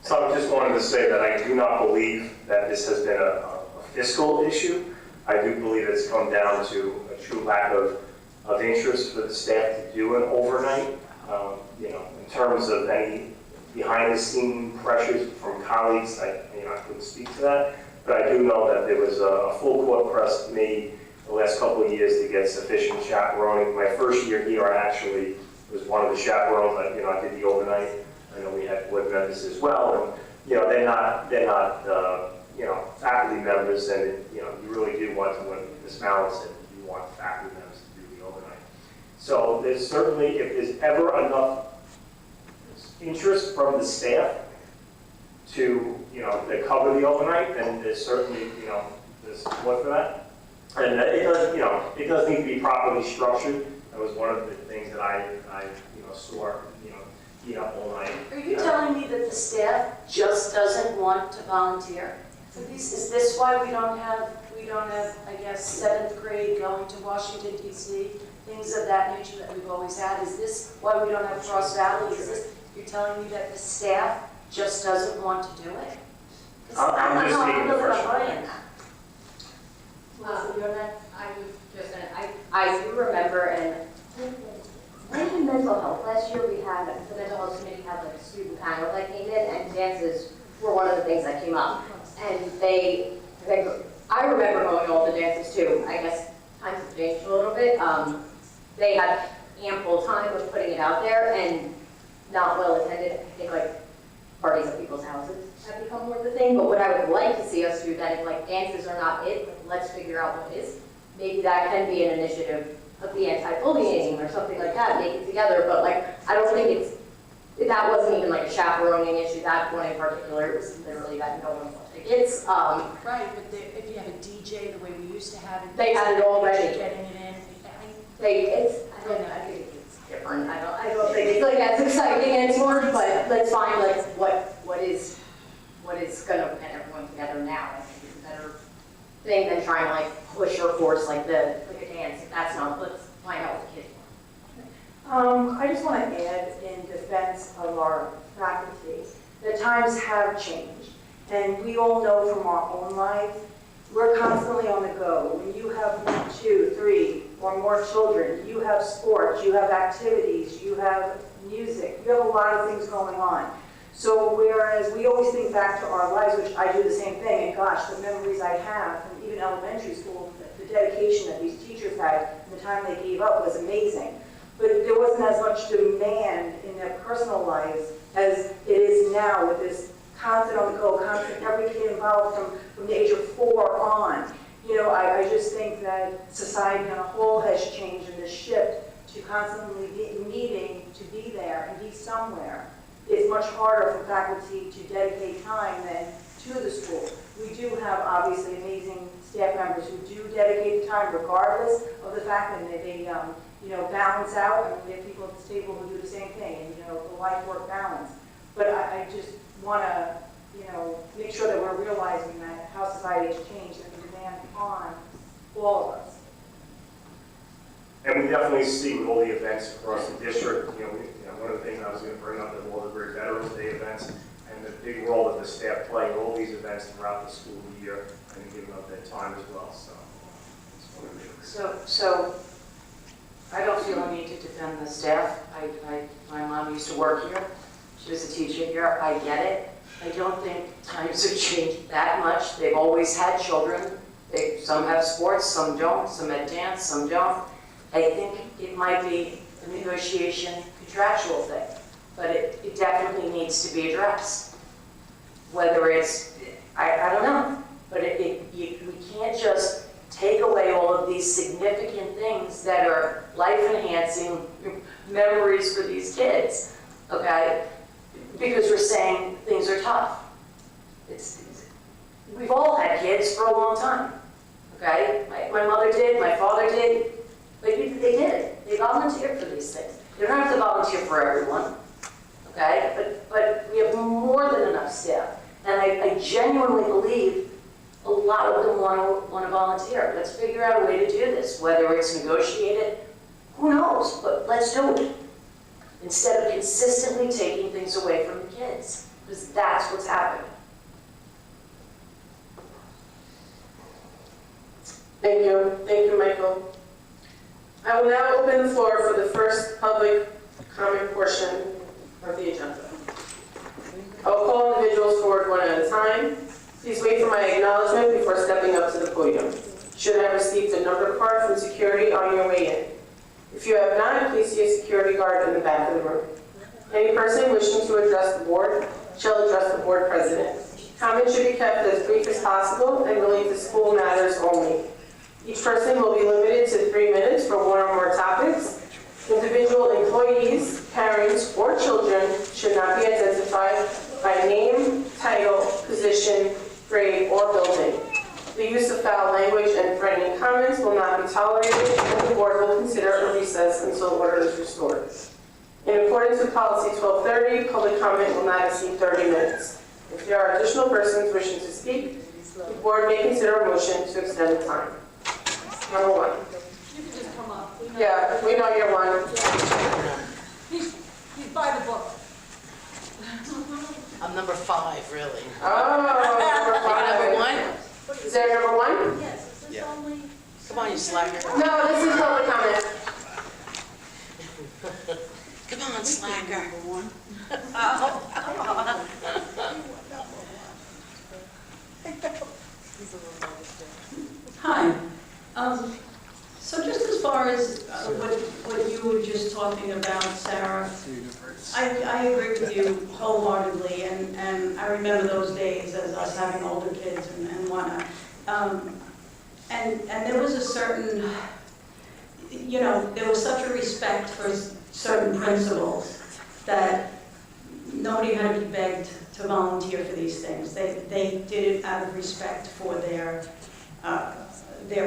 So I just wanted to say that I do not believe that this has been a fiscal issue. I do believe it's come down to a true lack of interest for the staff to do an overnight. In terms of any behind-the-scene pressures from colleagues, I couldn't speak to that. But I do know that there was a full court press made the last couple of years to get sufficient chaperoning. My first year here, I actually was one of the chaperones. I did the overnight. I know we had board members as well, and they're not faculty members, and you really do want to, when Ms. Mallon said, you want faculty members to do the overnight. So there's certainly, if there's ever enough interest from the staff to to cover the overnight, then there's certainly there's support for that. And it does need to be properly structured. That was one of the things that I saw eat up all night. Are you telling me that the staff just doesn't want to volunteer? Is this why we don't have, I guess, 7th grade going to Washington, D.C., things of that nature that we've always had? Is this why we don't have Frost Valley? You're telling me that the staff just doesn't want to do it? I'm just speaking the first one. I was just gonna, I do remember, and in mental health, last year we had, the mental health committee had like a student panel that came in, and dances were one of the things that came up. And I remember going to all the dances too. I guess times have changed a little bit. They had ample time of putting it out there and not well attended. I think like parties at people's houses have become more the thing. But what I would like to see us do then, if like dances are not it, but let's figure out what is. Maybe that can be an initiative of the anti-bullying or something like that, make it together. But like, I don't think that wasn't even like a chaperoning issue. That one in particular, it was literally that no one bought tickets. Right, but if you have a DJ the way we used to have it. They had it already. Getting it in. I don't know, I think it's different. I don't think it's like as exciting anymore, but let's find like what is gonna get everyone together now. I think it's a better thing than trying to like push or force like a dance. If that's not, let's find out what the kids want. I just want to add in defense of our faculty that times have changed. And we all know from our own lives, we're constantly on the go. When you have 2, 3, or more children, you have sports, you have activities, you have music, you have a lot of things going on. So whereas we always think back to our lives, which I do the same thing, and gosh, the memories I have from even elementary school, the dedication that these teachers had and the time they gave up was amazing. But there wasn't as much demand in their personal lives as it is now with this constant on the go, constant, every kid involved from the age of 4 on. I just think that society on a whole has changed in this shift to constantly needing to be there and be somewhere. It's much harder for faculty to dedicate time than to the school. We do have obviously amazing staff members who do dedicate the time regardless of the fact that they balance out. I mean, we have people at this table who do the same thing, and the life-work balance. But I just want to, make sure that we're realizing that how society has changed and the demand on all of us. And we definitely see with all the events across the district, one of the things I was going to bring up is all the great Veterans Day events and the big role that the staff play in all these events throughout the school year and giving up their time as well. So, it's one of the reasons. So I don't feel a need to defend the staff. My mom used to work here. She was a teacher here. I get it. I don't think times have changed that much. They've always had children. Some have sports, some don't. Some have dance, some don't. I think it might be a negotiation contractual thing, but it definitely needs to be addressed. Whether it's, I don't know, but we can't just take away all of these significant things that are life-enhancing memories for these kids, okay? Because we're saying things are tough. We've all had kids for a long time, okay? My mother did, my father did, but they did it. They volunteered for these things. They don't have to volunteer for everyone, okay? But we have more than enough staff. And I genuinely believe a lot of them want to volunteer. Let's figure out a way to do this, whether it's negotiated, who knows, but let's do it. Instead of consistently taking things away from the kids. because that's what's happened. Thank you, Michael. I will now open the floor for the first public comment portion of the agenda. I will call individuals forward one at a time. Please wait for my acknowledgement before stepping up to the podium. Should have received a number card from security on your way in. If you have not, please see a security guard in the back of the room. Any person wishing to address the board shall address the board president. Comments should be kept as brief as possible and relate to school matters only. Each person will be limited to 3 minutes for one or more topics. Individual employees, parents, or children should not be identified by name, title, position, grade, or building. The use of foul language and threatening comments will not be tolerated, and the board will consider a recess until order is restored. In accordance with policy 1230, public comment will not exceed 30 minutes. If there are additional persons wishing to speak, the board may consider a motion to extend the time. Number one. You can just come up. Yeah, we know you're one. He's by the book. I'm number 5, really. Oh, number Number five. 1? Is there number one? Yes, is this Yeah. only? Come on, you slacker. No, this is public comment. Come on, slacker. Hi. So just as far as what you were just talking about, Sarah, I agree with you wholeheartedly, and I remember those days as us having older kids and whatnot. And there was a certain, there was such a respect for certain principles that nobody had to be begged to volunteer for these things. They did it out of respect for their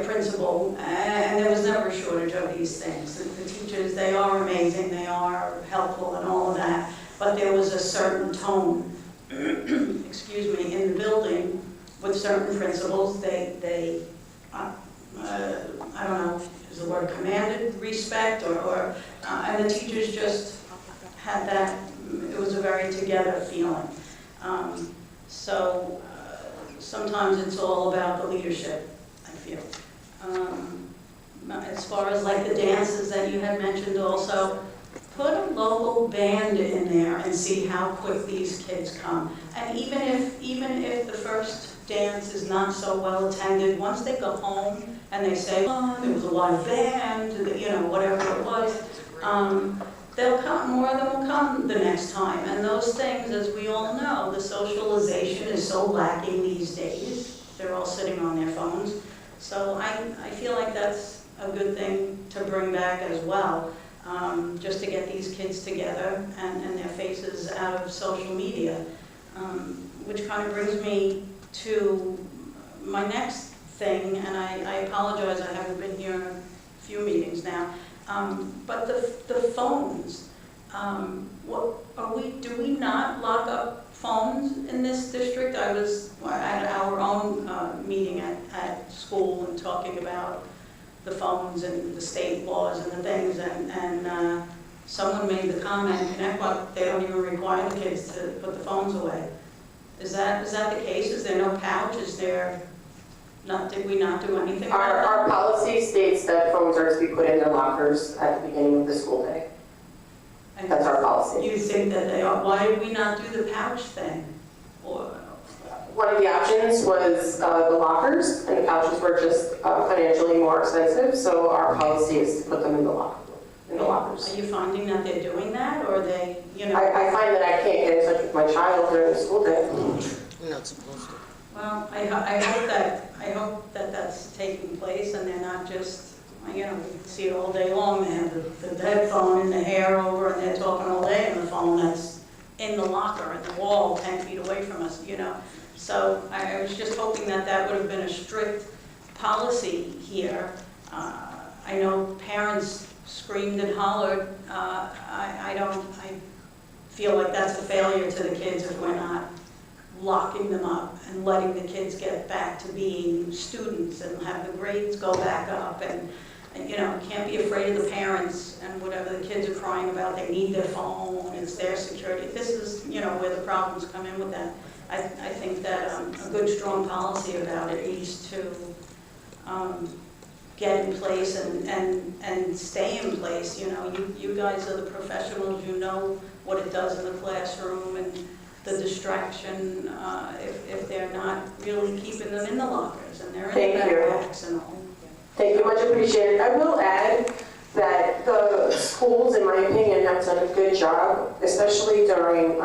principal, and there was never a shortage of these things. The teachers, they are amazing, they are helpful and all of that, but there was a certain tone, excuse me, in the building with certain principles. They I don't know, is the word commanded respect, and the teachers just had that, it was a very together feeling. Sometimes it's all about the leadership, I feel. As far as like the dances that you had mentioned also, put a local band in there and see how quick these kids come. And even if the first dance is not so well attended, once they go home and they say, oh, there was a live band, whatever it was, they'll come, more of them will come the next time. And those things, as we all know, the socialization is so lacking these days. They're all sitting on their phones. So I feel like that's a good thing to bring back as well, just to get these kids together and their faces out of social media, which kind of brings me to my next thing, and I apologize, I haven't been here in a few meetings now, but the phones, do we not lock up phones in this district? I was at our own meeting at school and talking about the phones and the state laws and the things, and someone made the comment, Connecticut, they don't even require the kids to put the phones away. Is that the case? Is there no pouch? Did we not do anything about that? Our policy states that phones are to be put in their lockers at the beginning of the school day. And That's our policy. you think that they are? Why did we not do the pouch thing? One of the options was the lockers, and the pouches were just financially more expensive, so our policy is to put them in the lockers. Are you finding that they're doing that, or are they, I find that I can't get in touch with my child during the school day. You're not supposed to. Well, I hope that that's taking place, and they're not just, we see it all day long. They have the headphone in the hair over, and they're talking all day on the phone that's in the locker, at the wall, 10 feet away from us, So I was just hoping that would have been a strict policy here. I know parents screamed and hollered. I feel like that's a failure to the kids if we're not locking them up and letting the kids get back to being students and have the grades go back up. And you know, can't be afraid of the parents and whatever the kids are crying about, they need their phone, it's their security. This is, you know, where the problems come in with that. I think that a good, strong policy about it needs to get in place and stay in place. You know, you guys are the professionals, you know what it does in the classroom and the distraction if they're not really keeping them in the lockers and they're in the backpacks and all. Thank you, much appreciated. I will add that the schools, in my opinion, have done a good job, especially during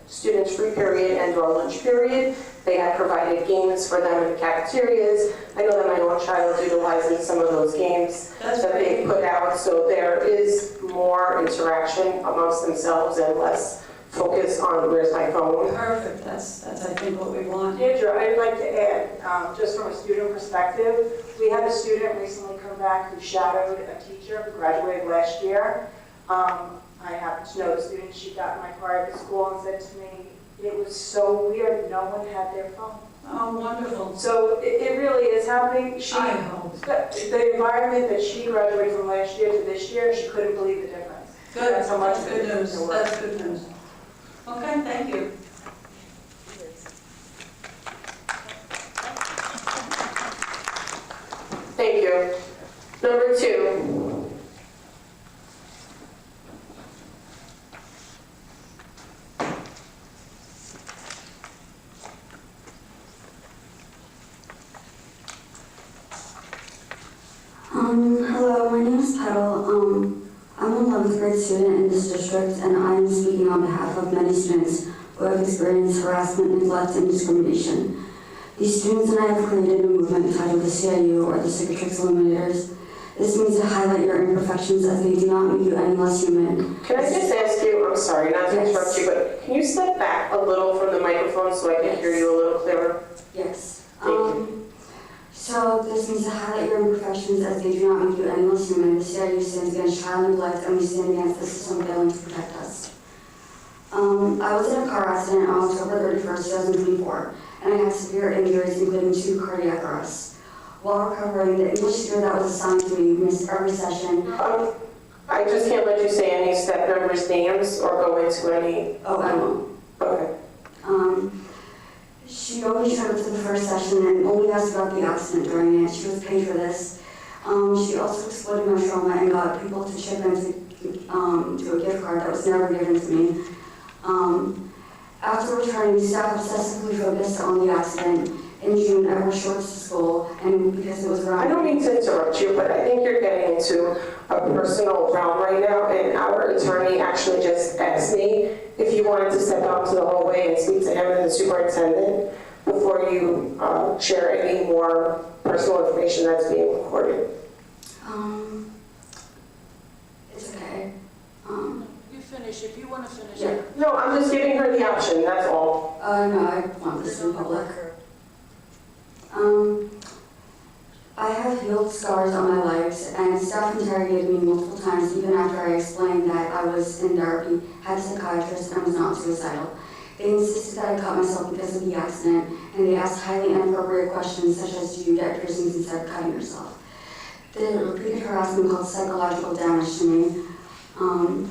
students' free period and or lunch period. They have provided games for them in cafeterias. I know that my own child utilizes some of those games that they put out, so there is more interaction amongst themselves and less focus on where's my phone. Perfect, that's I think what we want. Deirdre, I'd like to add, just from a student perspective, we had a student recently come back who shadowed a teacher who graduated last year. I happen to know the student. She got in my car at the school and said to me, it was so weird, no one had their phone. Oh, wonderful. So it really is happening. I hope. The environment that she graduated from last year to this year, she couldn't believe the difference. Good, That's how much that's good news, it works. that's good news. Okay, thank you. Thank you. Number 2. Hello, my name is Petal. I'm an 11th grade student in this district, and I am speaking on behalf of many students who have experienced harassment, neglect, and discrimination. These students and I have created a movement entitled the CIU, or the Cicatrix Eliminators. This means to highlight your imperfections as they do not make you any less human. Can I just ask you, I'm sorry not to interrupt you, but can you step back a little from the microphone so I can hear you a little clearer? Yes. Thank you. So this means to highlight your imperfections as they do not make you any less human. The CIU stands against child neglect, and we stand against the system failing to protect us. I was in a car accident on October 31st, 2024, and I had severe injuries, including 2 cardiac arrests. While recovering, the English tutor that was assigned to me missed every session. I just can't let you say any step members' names or go into any... Oh, I won't. Okay. She only showed up to the first session and only asked about the accident during it. She was paid for this. She also exploited my trauma and got people to chip in to a gift card that was never given to me. After returning, staff obsessively focused on the accident. In June, I wore shorts to school, and because it was around... I don't mean to interrupt you, but I think you're getting into a personal realm right now, and our attorney actually just asked me if you wanted to step out to the hallway and speak to him and the superintendent before you share any more personal information that's being recorded. It's okay. You finish, if you want to finish. Yeah. No, I'm just giving her the option, that's all. No, I want this in public. I have healed scars on my legs, and staff interrogated me multiple times even after I explained that I was in therapy, had a psychiatrist, and was not suicidal. They insisted that I cut myself because of the accident, and they asked highly inappropriate questions such as, do you get piercings instead of cutting yourself? They repeated harassment caused psychological damage to me.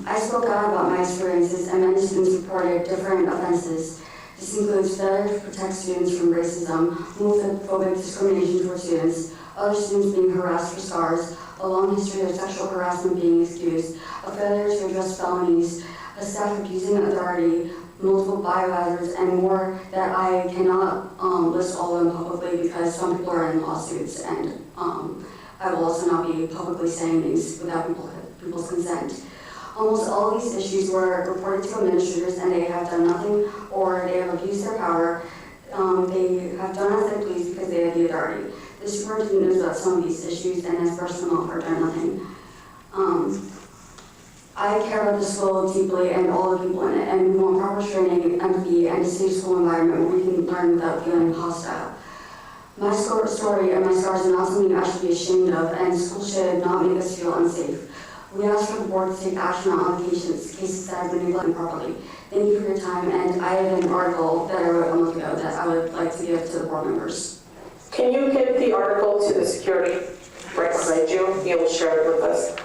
I spoke out about my experiences, and many students reported different offenses. This includes failure to protect students from racism, homophobic discrimination towards students, other students being harassed for scars, a long history of sexual harassment being excused, a failure to address felonies, a staff abusing authority, multiple biohazards, and more that I cannot list all of them publicly because some people are in lawsuits, and I will also not be publicly saying these without people's consent. Almost all these issues were reported to administrators, and they have done nothing, or they have abused their power. They have done as they please because they have the authority. The superintendent knows about some of these issues and has personal for done nothing. I care about the school deeply and all the people in it, and we want proper training, empathy, and a safe school environment where we can learn without feeling hostile. My story and my scars are not something I should be ashamed of, and school should not make us feel unsafe. We ask for the board to take action on cases that have been neglected improperly. Thank you for your time, and I have an article that I wrote a month ago that I would like to give to the board members. Can you give the article to the security right now? behind you. He will share it with us.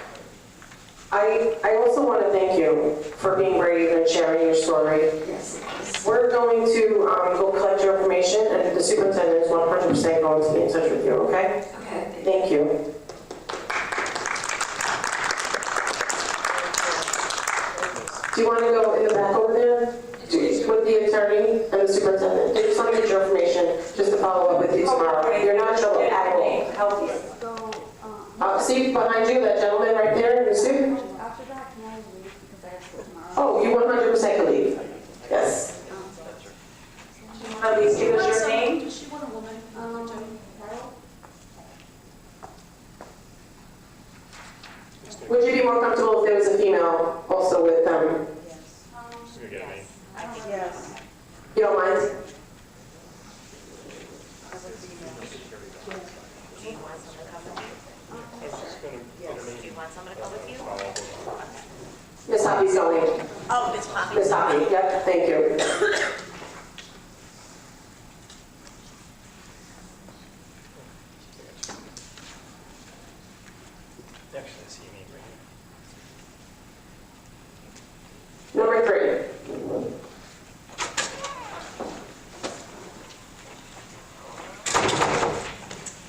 I also want to thank you for being brave and sharing your story. Yes. We're going to go collect your information, and the superintendent is 100% going to be in touch with you, okay? Okay. Thank you. Do you want to go in the back over there with the attorney and the superintendent? They just want to get your information just to follow up with you tomorrow. You're not in trouble at all. Help you. See behind you, that gentleman right there in the suit? After that, can I leave because I have school tomorrow? Oh, you 100% can leave. Yes. Please give us your name. Does she want a woman? Carol? Would you be more comfortable if there was a female also with them? Yes. You don't mind? Miss Hoppy's going. Oh, Miss Poppy. Miss Hoppy, yep, thank you. Number 3.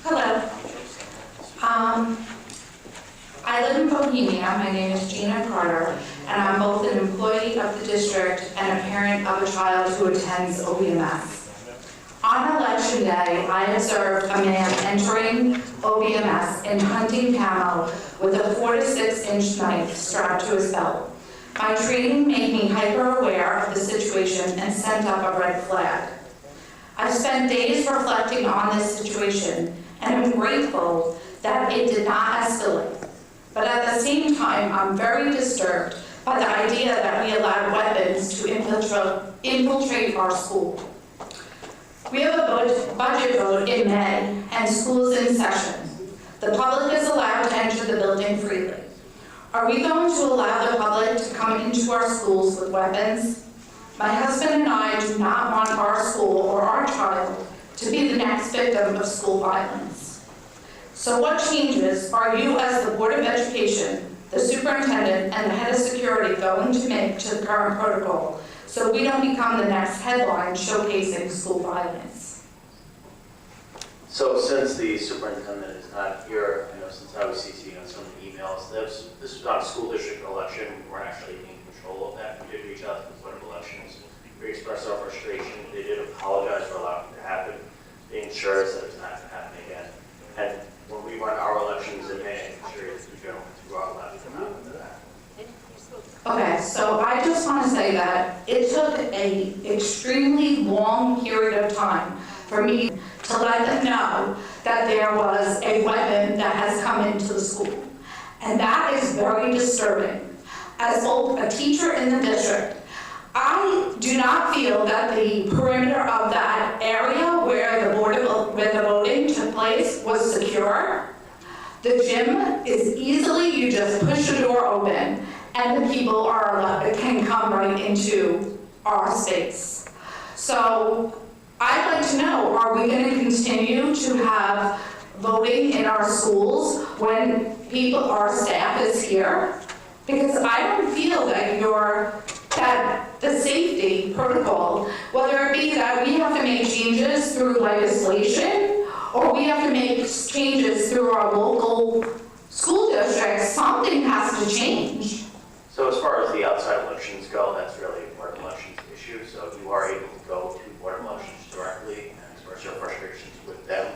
Hello. I live in Bohemia. My name is Gina Carter, and I'm both an employee of the district and a parent of a child who attends OBMS. On election day, I observed a man entering OBMS in hunting camo with a 4 to 6 inch knife strapped to his belt. My training made me hyper aware of the situation and sent up a red flag. I've spent days reflecting on this situation and I'm grateful that it did not escalate. But at the same time, I'm very disturbed by the idea that we allowed weapons to infiltrate our school. We have a budget vote in May and school is in session. The public is allowed to enter the building freely. Are we going to allow the public to come into our schools with weapons? My husband and I do not want our school or our child to be the next victim of school violence. So what changes are you as the Board of Education, the superintendent, and the head of security going to make to the current protocol so we don't become the next headline showcasing school violence? So since the superintendent is not here, I know since I was CC'd on some of the emails, this was not a school district election. We weren't actually in control of that. We did reach out to the Board of Elections. We expressed our frustration. They did apologize for allowing it to happen. They ensured that it's not going to happen again. And when we run our elections in May, I'm sure you don't allowed to happen to that. Okay, so I just want to say that it took an extremely long period of time for me to let them know that there was a weapon that has come into the school. And that is very disturbing. As both a teacher in the district, I do not feel that the perimeter of that area where the voting took place was secure. The gym is easily, you just push the door open and the people can come right into our space. So I'd like to know, are we going to continue to have voting in our schools when our staff is here? Because I don't feel that the safety protocol, whether it be that we have to make changes through legislation or we have to make changes through our local school districts, something has to change. So as far as the outside elections go, that's really a Board of Elections issue. So if you are able to go to Board of Elections directly and express your frustrations with them.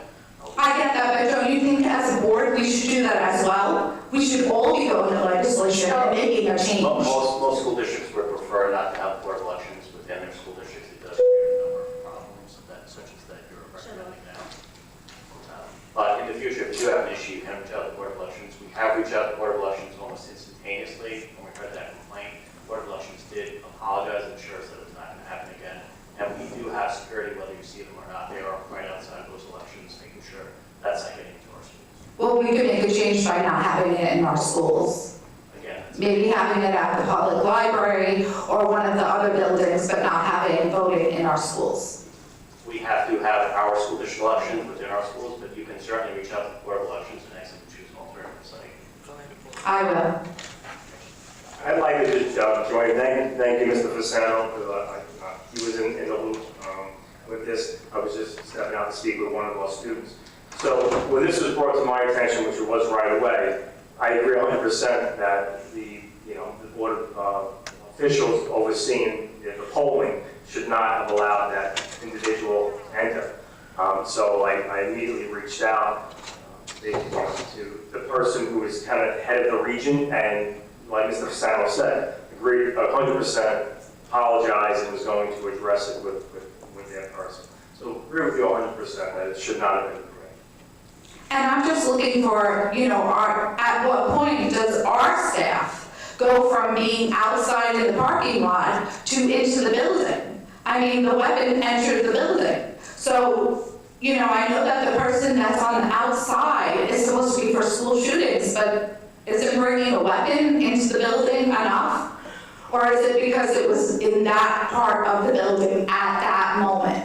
I get that, but don't you think as a board we should do that as well? We should all be going to legislation and making a change. Most school districts would prefer not to have Board of Elections within their school districts. It does create a number of problems such as that you're recommending now. But in the future, if you do have an issue, you can reach out to the Board of Elections. We have reached out to the Board of Elections almost instantaneously when we heard that complaint. The Board of Elections did apologize and assure us that it's not going to happen again. And we do have security, whether you see them or not. They are right outside those elections, making sure that's not getting into our schools. Well, we could make a change by not having it in our schools. Again, Maybe having it at the public library or one of the other buildings, but not having voting in our schools. we have to have our school district elections within our schools, but you can certainly reach out to the Board of Elections and ask them to choose an alternate. I will. I'd like to just join, thank you, Mr. Fasano, because he was in the loop with this. I was just stepping out to speak with one of our students. So when this was brought to my attention, which it was right away, I agree 100% that the board officials overseeing the polling should not have allowed that individual to enter. So I immediately reached out to the person who is kind of head of the region, and like Mr. Fasano said, agreed 100%, apologized, and was going to address it with that person. So agree with you 100% that it should not have been agreed. And I'm just looking for, at what point does our staff go from being outside in the parking lot to into the building? I mean, the weapon entered the building. So, I know that the person that's on the outside is supposed to be for school shootings, but is it bringing a weapon into the building enough? Or is it because it was in that part of the building at that moment?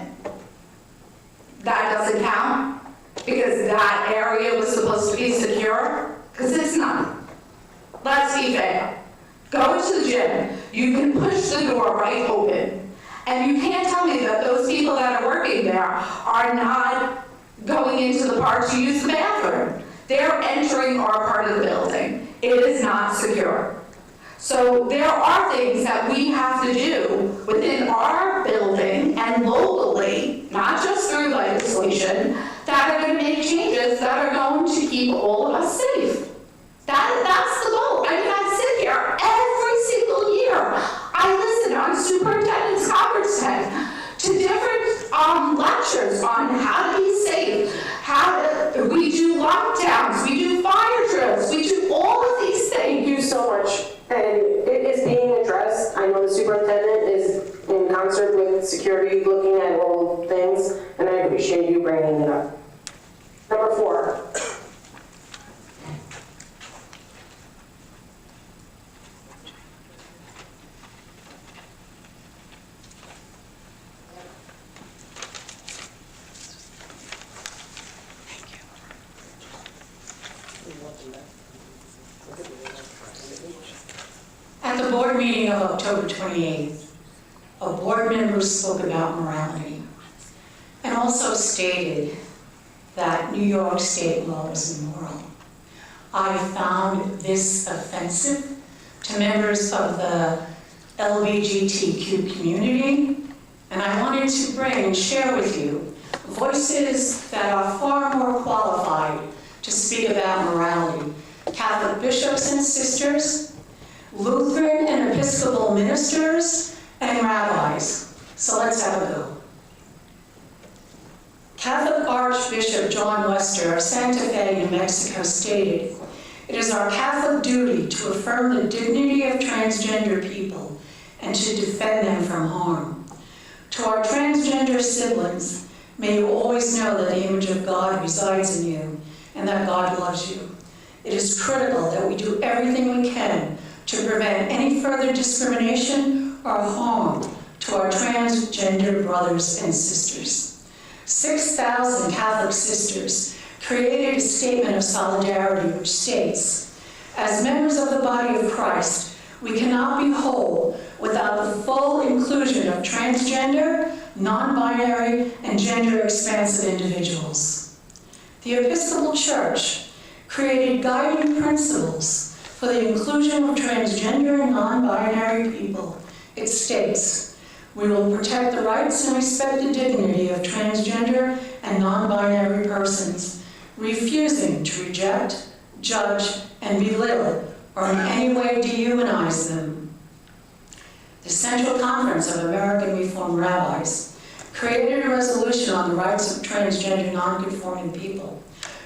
That doesn't count? Because that area was supposed to be secure? Because it's not. Let's be fair. Go into the gym. You can push the door right open. And you can't tell me that those people that are working there are not going into the park to use the bathroom. They're entering our part of the building. It is not secure. So there are things that we have to do within our building and locally, not just through legislation, that are going to make changes that are going to keep all of us safe. That's the goal. I mean, I sit here every single year. I listen on superintendent's conference to different lectures on how to be safe, we do lockdowns, we do fire drills, we do all of these things. Thank you so much. And it is being addressed. I know the superintendent is in concert with security, looking at all things, and I appreciate you bringing it up. Number 4. At the board meeting of October 28th, a board member spoke about morality and also stated that New York state law is immoral. I found this offensive to members of the LGBTQ community, and I wanted to bring and share with you voices that are far more qualified to speak about morality. Catholic bishops and sisters, Lutheran and Episcopal ministers, and rabbis. So let's have a go. Catholic Archbishop John Wester of Santa Fe, New Mexico stated, "It is our Catholic duty to affirm the dignity of transgender people and to defend them from harm. To our transgender siblings, may you always know that the image of God resides in you and that God loves you. It is critical that we do everything we can to prevent any further discrimination or harm to our transgender brothers and sisters." 6,000 Catholic sisters created a statement of solidarity which states, "As members of the body of Christ, we cannot be whole without the full inclusion of transgender, non-binary, and gender-expansive individuals." The Episcopal Church created guiding principles for the inclusion of transgender and non-binary people. It states, "We will protect the rights and respect the dignity of transgender and non-binary persons, refusing to reject, judge, and belittle or in any way dehumanize them." The Central Conference of American Reformed Rabbis created a resolution on the rights of transgender non-conforming people,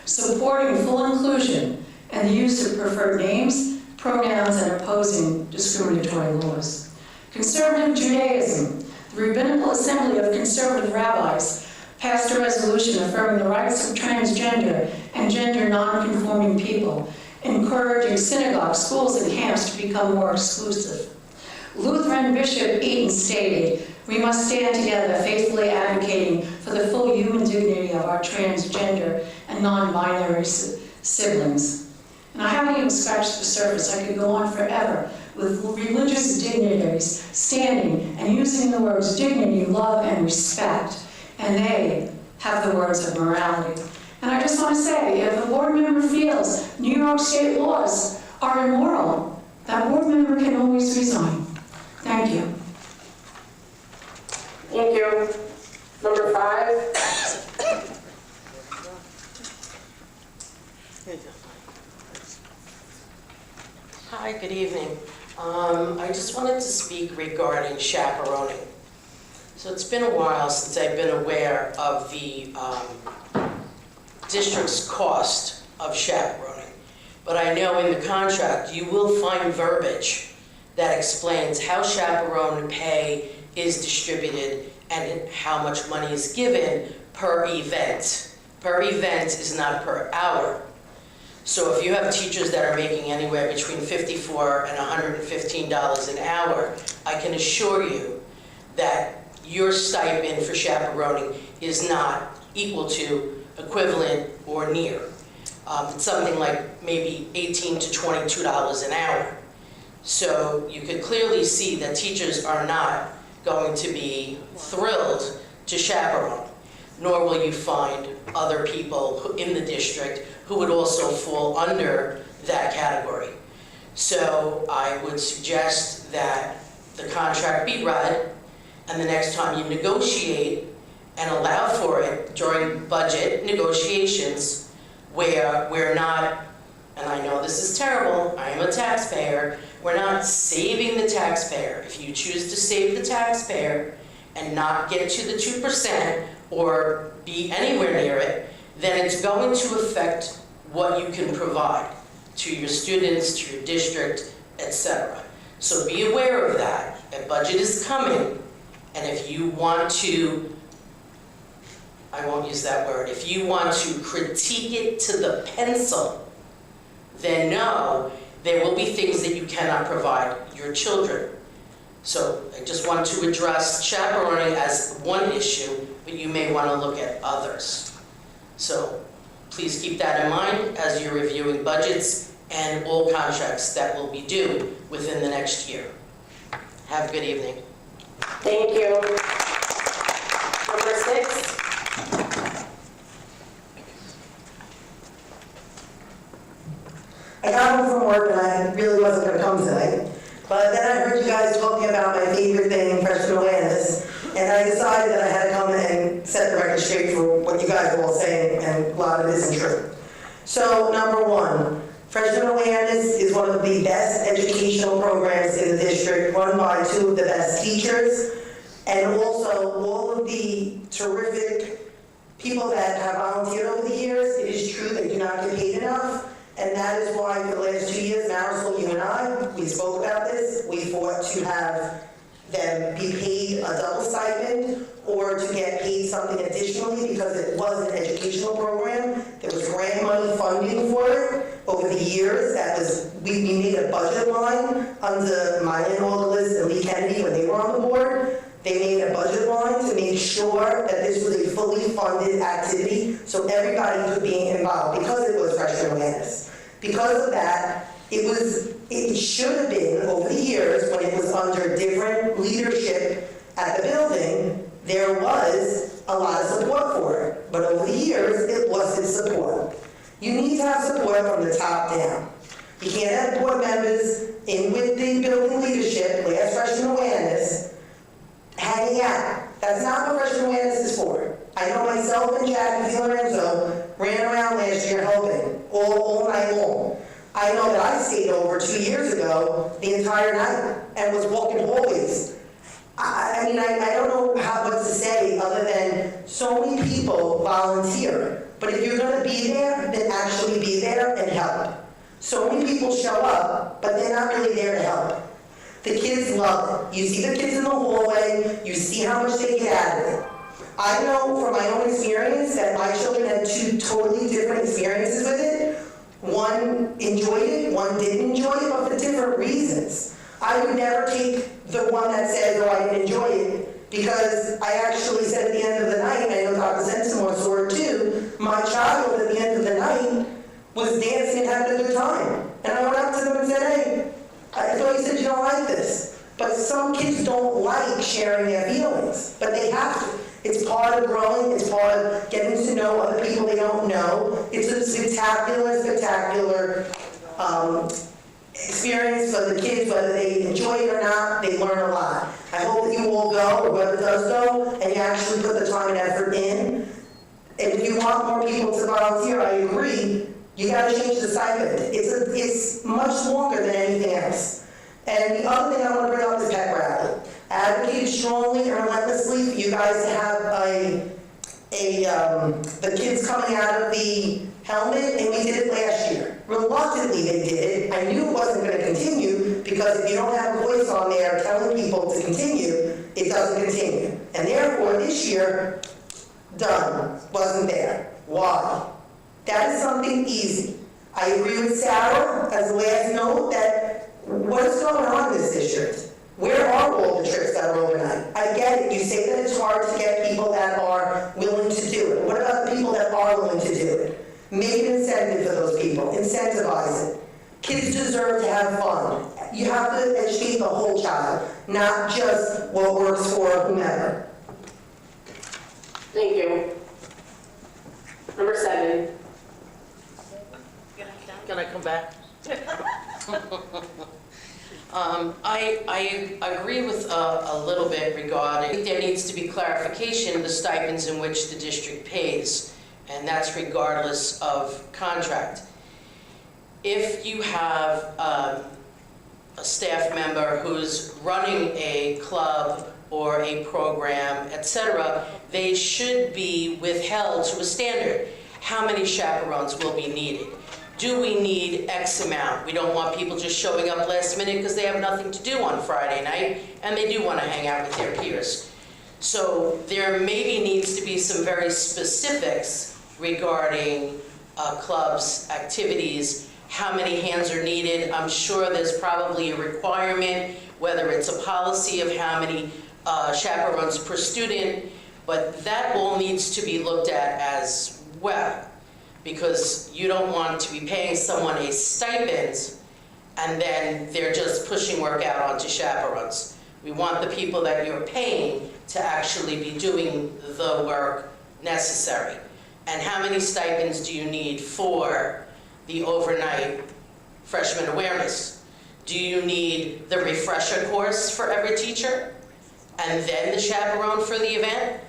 supporting full inclusion and the use of preferred names, pronouns, and opposing discriminatory laws. Conservative Judaism, the Rabbinical Assembly of Conservative Rabbis, passed a resolution affirming the rights of transgender and gender non-conforming people, encouraging synagogues, schools, and camps to become more exclusive. Lutheran Bishop Eaton stated, "We must stand together faithfully advocating for the full human dignity of our transgender and non-binary siblings." And I haven't even scratched the surface. I could go on forever with religious dignitaries standing and using the words dignity, love, and respect. And they have the words of morality. And I just want to say, if a board member feels New York State laws are immoral, that board member can always resign. Thank you. Thank you. Number 5. Hi, good evening. I just wanted to speak regarding chaperoning. So it's been a while since I've been aware of the district's cost of chaperoning. But I know in the contract you will find verbiage that explains how chaperone pay is distributed and how much money is given per event. Per event is not per hour. So if you have teachers that are making anywhere between $54 and $115 an hour, I can assure you that your stipend for chaperoning is not equal to, equivalent, or near. It's something like maybe $18 to $22 an hour. So you could clearly see that teachers are not going to be thrilled to chaperone, nor will you find other people in the district who would also fall under that category. So I would suggest that the contract be read, and the next time you negotiate and allow for it during budget negotiations, where we're not, and I know this is terrible, I am a taxpayer, we're not saving the taxpayer. If you choose to save the taxpayer and not get to the 2% or be anywhere near it, then it's going to affect what you can provide to your students, to your district, etc. So be aware of that. A budget is coming, and if you want to, I won't use that word, if you want to critique it to the pencil, then no, there will be things that you cannot provide your children. So I just want to address chaperoning as one issue, but you may want to look at others. So please keep that in mind as you're reviewing budgets and all contracts that will be due within the next year. Have a good evening. Thank you. Number 6. I got home from work and I really wasn't going to come tonight. But then I heard you guys talking about my favorite thing, freshman awareness, and I decided that I had to come and set the record straight for what you guys are all saying, and a lot of it isn't true. So, number 1, freshman awareness is one of the best educational programs in the district, run by 2 of the best teachers, and also all of the terrific people that have volunteered over the years. It is true they do not get paid enough. And that is why for the last 2 years, Marisol, you and I, we spoke about this. We fought to have them be paid a double stipend or to get paid something additionally because it was an educational program. There was grant money funding for it over the years. That was, we made a budget line under Mylan August and Lee Kennedy when they were on the board. They made a budget line to make sure that this was a fully funded activity so everybody could be involved because it was freshman awareness. Because of that, it should have been over the years when it was under different leadership at the building, there was a lot of support for it. But over the years, it wasn't support. You need to have support from the top down. You can't have board members in with the building leadership, last freshman awareness, hanging out. That's not what freshman awareness is for. I know myself and Jackie DiLorenzo ran around last year helping all night long. I know that I stayed over 2 years ago the entire night and was walking hallways. I mean, I don't know what to say other than so many people volunteer. But if you're going to be there, then actually be there and help. So many people show up, but they're not really there to help. The kids love it. You see the kids in the hallway, you see how much they get out of it. I know from my own experience that my children had 2 totally different experiences with it. One enjoyed it, one didn't enjoy it, but for different reasons. I would never take the one that said, oh, I didn't enjoy it, because I actually said at the end of the night, and I know Dr. Sensimore saw it too, my child at the end of the night was dancing and having a good time. And I went up to them and said, hey, I thought you said you don't like this. But some kids don't like sharing their feelings, but they have to. It's part of growing, it's part of getting to know other people they don't know. It's a spectacular experience for the kids, whether they enjoy it or not, they learn a lot. I hope that you all go, or whoever does go, and you actually put the time and effort in. And if you want more people to volunteer, I agree, you gotta change the stipend. It's much longer than anything else. And the other thing I want to bring up is pet rally. I advocated strongly and relentlessly for you guys to have the kids coming out of the helmet, and we did it last year. Reluctantly they did it. I knew it wasn't going to continue, because if you don't have a voice on there telling people to continue, it doesn't continue. And therefore this year, done, wasn't there. Why? That is something easy. I agree with Sarah as the last note that what is going on in this district? Where are all the trips that are overnight? I get it, you say that it's hard to get people that are willing to do it. What about the people that are willing to do it? Make an incentive for those people, incentivize it. Kids deserve to have fun. You have to educate the whole child, not just what works for whomever. Thank you. Number 7. Can I come back? I agree with a little bit regarding, there needs to be clarification of the stipends in which the district pays, and that's regardless of contract. If you have a staff member who's running a club or a program, etc., they should be withheld to a standard. How many chaperones will be needed? Do we need X amount? We don't want people just showing up last minute because they have nothing to do on Friday night and they do want to hang out with their peers. So there maybe needs to be some very specifics regarding clubs, activities, how many hands are needed. I'm sure there's probably a requirement, whether it's a policy of how many chaperones per student, but that all needs to be looked at as well. Because you don't want to be paying someone a stipend and then they're just pushing work out onto chaperones. We want the people that you're paying to actually be doing the work necessary. And how many stipends do you need for the overnight freshman awareness? Do you need the refresher course for every teacher and then the chaperone for the event?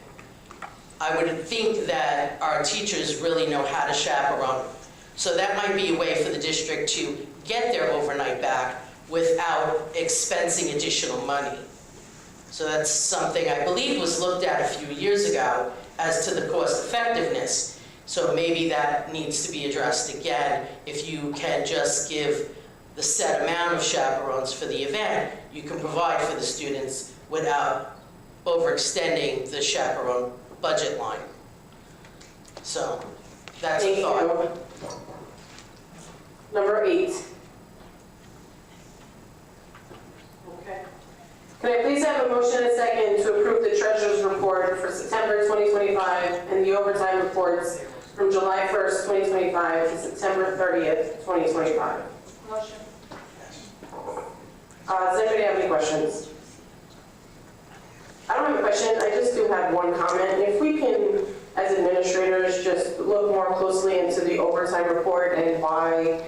I would think that our teachers really know how to chaperone. So that might be a way for the district to get their overnight back without expensing additional money. So that's something I believe was looked at a few years ago as to the cost effectiveness. So maybe that needs to be addressed again. If you can just give the set amount of chaperones for the event, you can provide for the students without overextending the chaperone budget line. So that's a thought. Number 8. Okay. Can I please have a motion and a second to approve the treasurer's report for September 2025 and the overtime reports from July 1st, 2025 to September 30th, 2025? Motion. Does anybody have any questions? I don't have a question, I just do have one comment. If we can, as administrators, just look more closely into the overtime report and why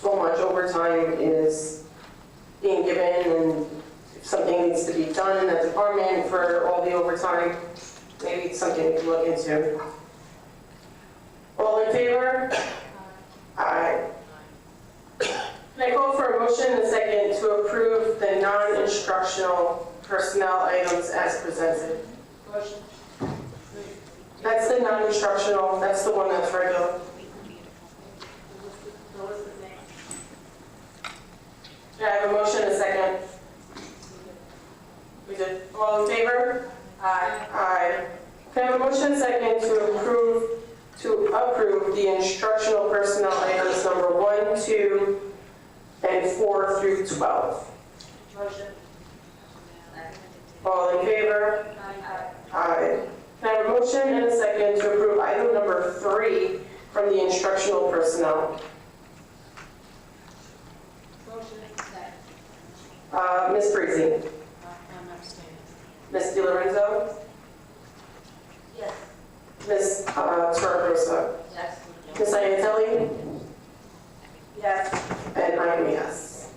so much overtime is being given, and if something needs to be done in that department for all the overtime, maybe it's something we can look into. All in favor? Aye. Can I call for a motion and a second to approve the non-instructional personnel items as presented? Motion. That's the non-instructional, that's the one that's regular. Can I have a motion and a second? We did. All in favor? Aye. Aye. Can I have a motion and a second to approve the instructional personnel items number 1, 2, and 4 through 12? Motion. All in favor? Aye. Aye. Can I have a motion and a second to approve item number 3 from the instructional personnel. Ms. Parisi. I'm abstaining. Ms. Di Lorenzo. Yes. Ms. Torregrosa. Yes. Ms. Iantelli. Yes. And I am a yes.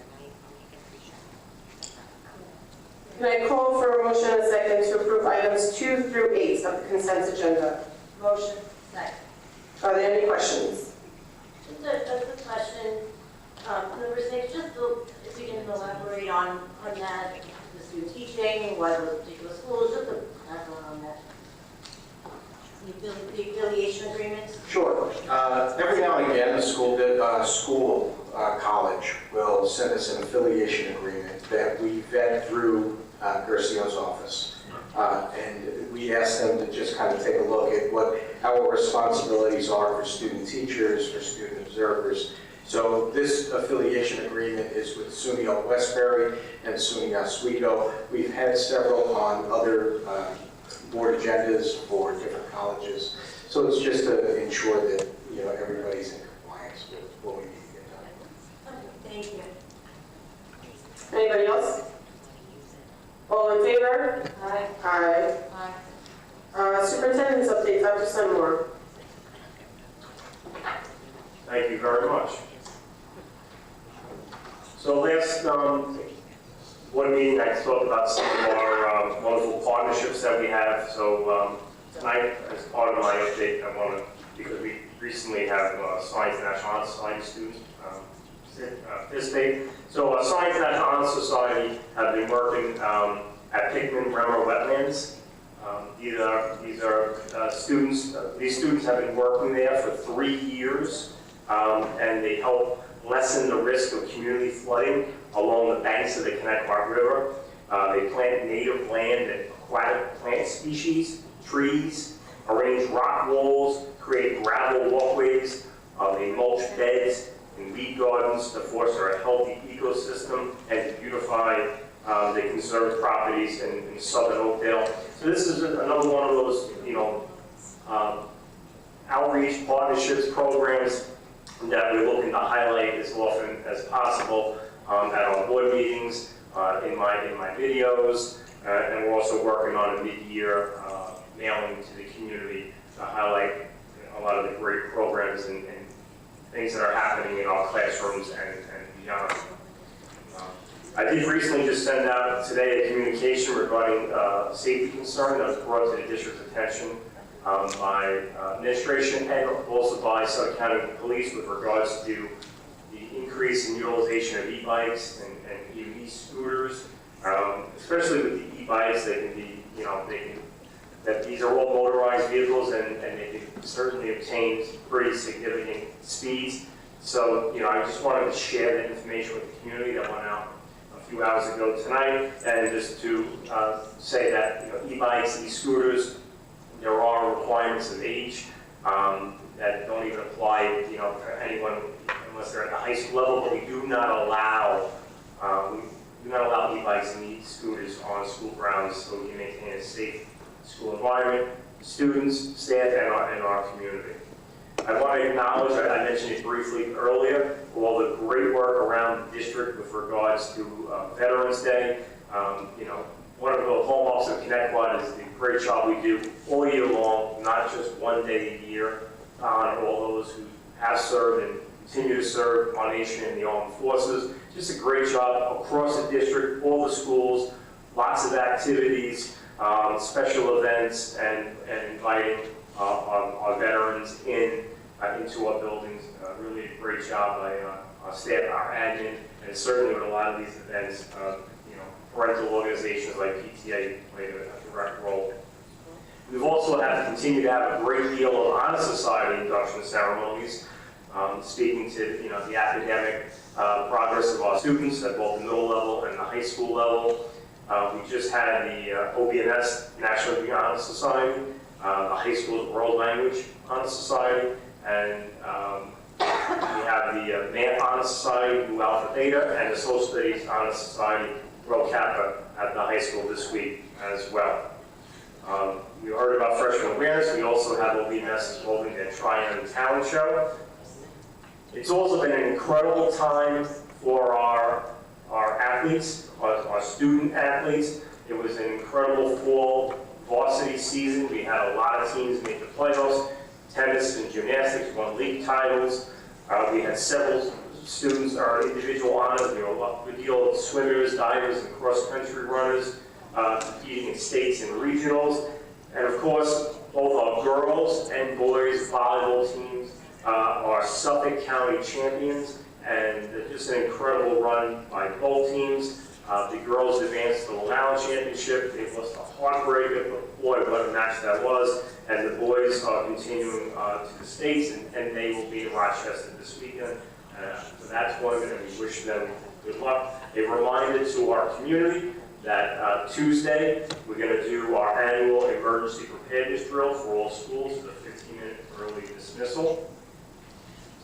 Can I call for a motion and a second to approve items 2 through 8 of the consent agenda? Motion. Second. Are there any questions? Just a question. Number 6, just if you can elaborate on that, the student teaching, why those particular schools, just a background on that. The affiliation agreements? Sure. Every now and again, the college will send us an affiliation agreement that we vet through Gersio's office. And we ask them to just kind of take a look at what our responsibilities are for student teachers, for student observers. So this affiliation agreement is with SUNY Westbury and SUNY Oswego. We've had several on other board agendas for different colleges. So it's just to ensure that everybody's in compliance with what we need to get done. Okay, thank you. Anybody else? All in favor? Aye. Aye. Superintendent's update, Dr. Sunmore. Thank you very much. So last board meeting, I talked about some of our wonderful partnerships that we have. So tonight, as part of my update, I want to, because we recently have Science National Honor Society students participate. So Science National Honor Society have been working at Pickman-Bremer Wetlands. These are students. These students have been working there for 3 years, and they help lessen the risk of community flooding along the banks of the Connecticut River. They plant native land and aquatic plant species, trees, arrange rock walls, create gravel walkways, they mulch beds and weed gardens to foster a healthy ecosystem and to beautify the conserved properties in southern Oakdale. So this is another one of those, outreach partnerships programs that we're looking to highlight as often as possible at our board meetings, in my videos, and we're also working on a mid-year mailing to the community to highlight a lot of the great programs and things that are happening in our classrooms and beyond. I did recently just send out today a communication regarding safety concern that was brought to the district's attention by administration and also by Suffolk County Police with regards to the increase in utilization of e-bikes and e-scooters, especially with the e-bikes. They can be, that these are all motorized vehicles and they can certainly obtain pretty significant speeds. So, I just wanted to share that information with the community that went out a few hours ago tonight, and just to say that, e-bikes, e-scooters, there are requirements of age that don't even apply, for anyone unless they're at the high school level. But we do not allow e-bikes and e-scooters on school grounds, so we can maintain a safe school environment, students, staff, and our community. I want to acknowledge, I mentioned it briefly earlier, all the great work around the district with regards to Veterans Day. One of the hallmarks of Connecticut is the great job we do all year long, not just one day a year, to honor all those who have served and continue to serve our nation in the armed forces. Just a great job across the district, all the schools, lots of activities, special events, and inviting our veterans into our buildings. Really a great job by our staff, our admin, and certainly with a lot of these events, parental organizations like PTA played a direct role. We've also had to continue to have a great deal of honor society induction ceremonies, speaking to the academic progress of our students at both the middle level and the high school level. We just had the OBNS National Degree Honor Society, the High School's World Language Honor Society, and we have the Math Honor Society, Blue Alpha Theta, and the Social Studies Honor Society, Rho Kappa, at the high school this week as well. You heard about freshman awareness. We also have OBMS holding their Triumph Talent Show. It's also been an incredible time for our athletes, our student athletes. It was an incredible fall varsity season. We had a lot of teams make the playoffs. Tennis and gymnastics won league titles. We had several students earn individual honors. We were a deal of swimmers, divers, and cross-country runners competing in states and regionals. And of course, both our girls and boys volleyball teams are Suffolk County champions, and just an incredible run by both teams. The girls advanced to the Long Championship. It was a heartbreaker, but boy, what a match that was. And the boys are continuing to the States, and they will be in Rochester this weekend. So that's one of them, and we wish them good luck. A reminder to our community that Tuesday, we're going to do our annual emergency preparedness drill for all schools, the 15-minute early dismissal.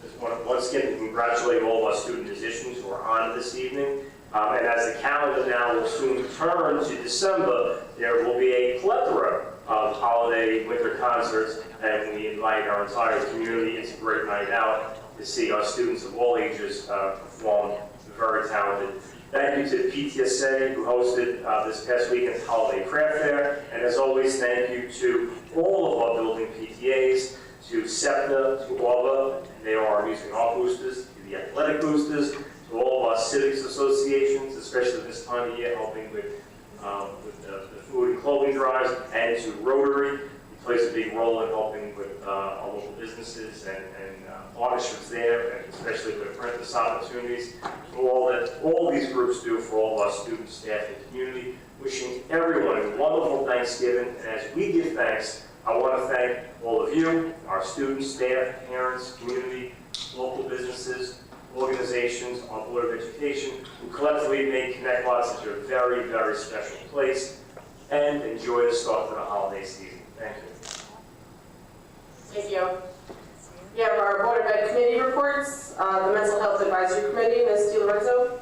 Just want to once again congratulate all of our student musicians who are on this evening. And as the calendar now will soon turn to December, there will be a plethora of holiday winter concerts, and we invite our entire community. It's a great night out to see our students of all ages perform. Very talented. Thank you to the PTSA who hosted this past weekend's Holiday Craft Fair, and as always, thank you to all of our building PTAs, to SEPTA, to ARVA, they are our music and art boosters, to the athletic boosters, to all of our civics associations, especially this time of year, helping with the food and clothing drives, and to Rotary, who plays a big role in helping with our local businesses and partnerships there, and especially with apprentice opportunities. All these groups do for all of our students, staff, and community. Wishing everyone a wonderful Thanksgiving, and as we give thanks, I want to thank all of you, our students, staff, parents, community, local businesses, organizations, our Board of Education, who collectively made Connect Lot such a very, very special place, and enjoy the start of the holiday season. Thank you. Thank you. We have our Board of Ed committee reports. The Mental Health Advisory Committee, Ms. DiLorenzo.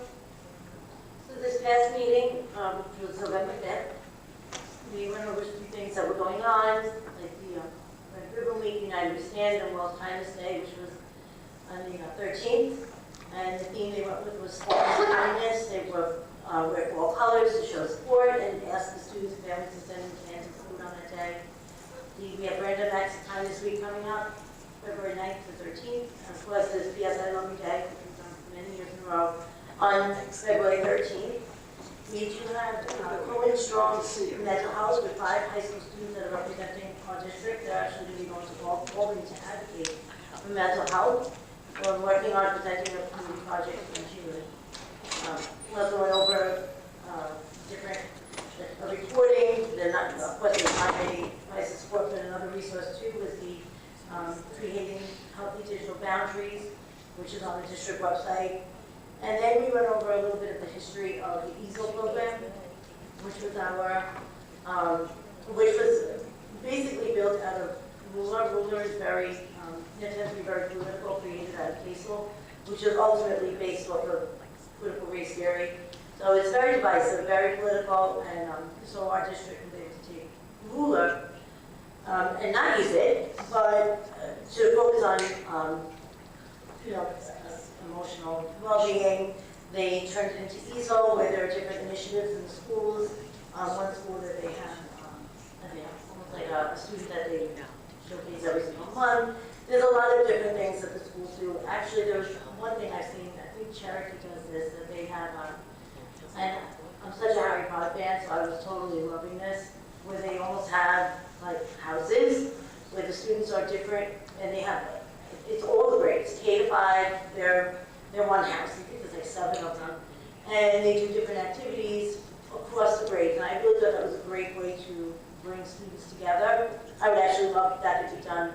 So this past meeting, which was November 5th, we went over some things that were going on, like the Red Ribbon Week, United We Stand, and World Kindness Day, which was on the 13th. And the theme they went with was sport and kindness. They were wear all colors to show support and ask the students and families to send in cans of food on that day. We have Random Acts of Kindness Week coming up, February 9th to 13th. And of course, there's PS I Love You Day, which we've done for many years in a row, on February 13th. We do have Cohen Strong Mental Health with 5 high school students that are representing our district. They're actually going to be going to Albany to advocate for mental health. We're working on presenting a community project in June. We're going over different reporting. They're not, of course, there's not any crisis support, but another resource too was the Creating Healthy Digital Boundaries, which is on the district website. And then we went over a little bit of the history of the EASL program, which was basically built out of Ruler. Ruler is very, it tends to be very political, created out of CASEL, which is ultimately based off of critical race theory. So it's very divisive, very political, and so our district was able to take Ruler and not use it, but to focus on, emotional well-being. They turned it into EASL, where there are different initiatives in the schools. One school that they have, almost like a student that they showcase every single month. There's a lot of different things that the schools do. Actually, there's one thing I've seen, I think Cherokee does this, that they have, and I'm such a Harry Potter fan, so I was totally loving this, where they almost have like houses, where the students are different, and they have, it's all the grades, K to 5, they're one house, I think there's like 7 of them, and they do different activities across the grades, and I really thought that was a great way to bring students together. I would actually love that to be done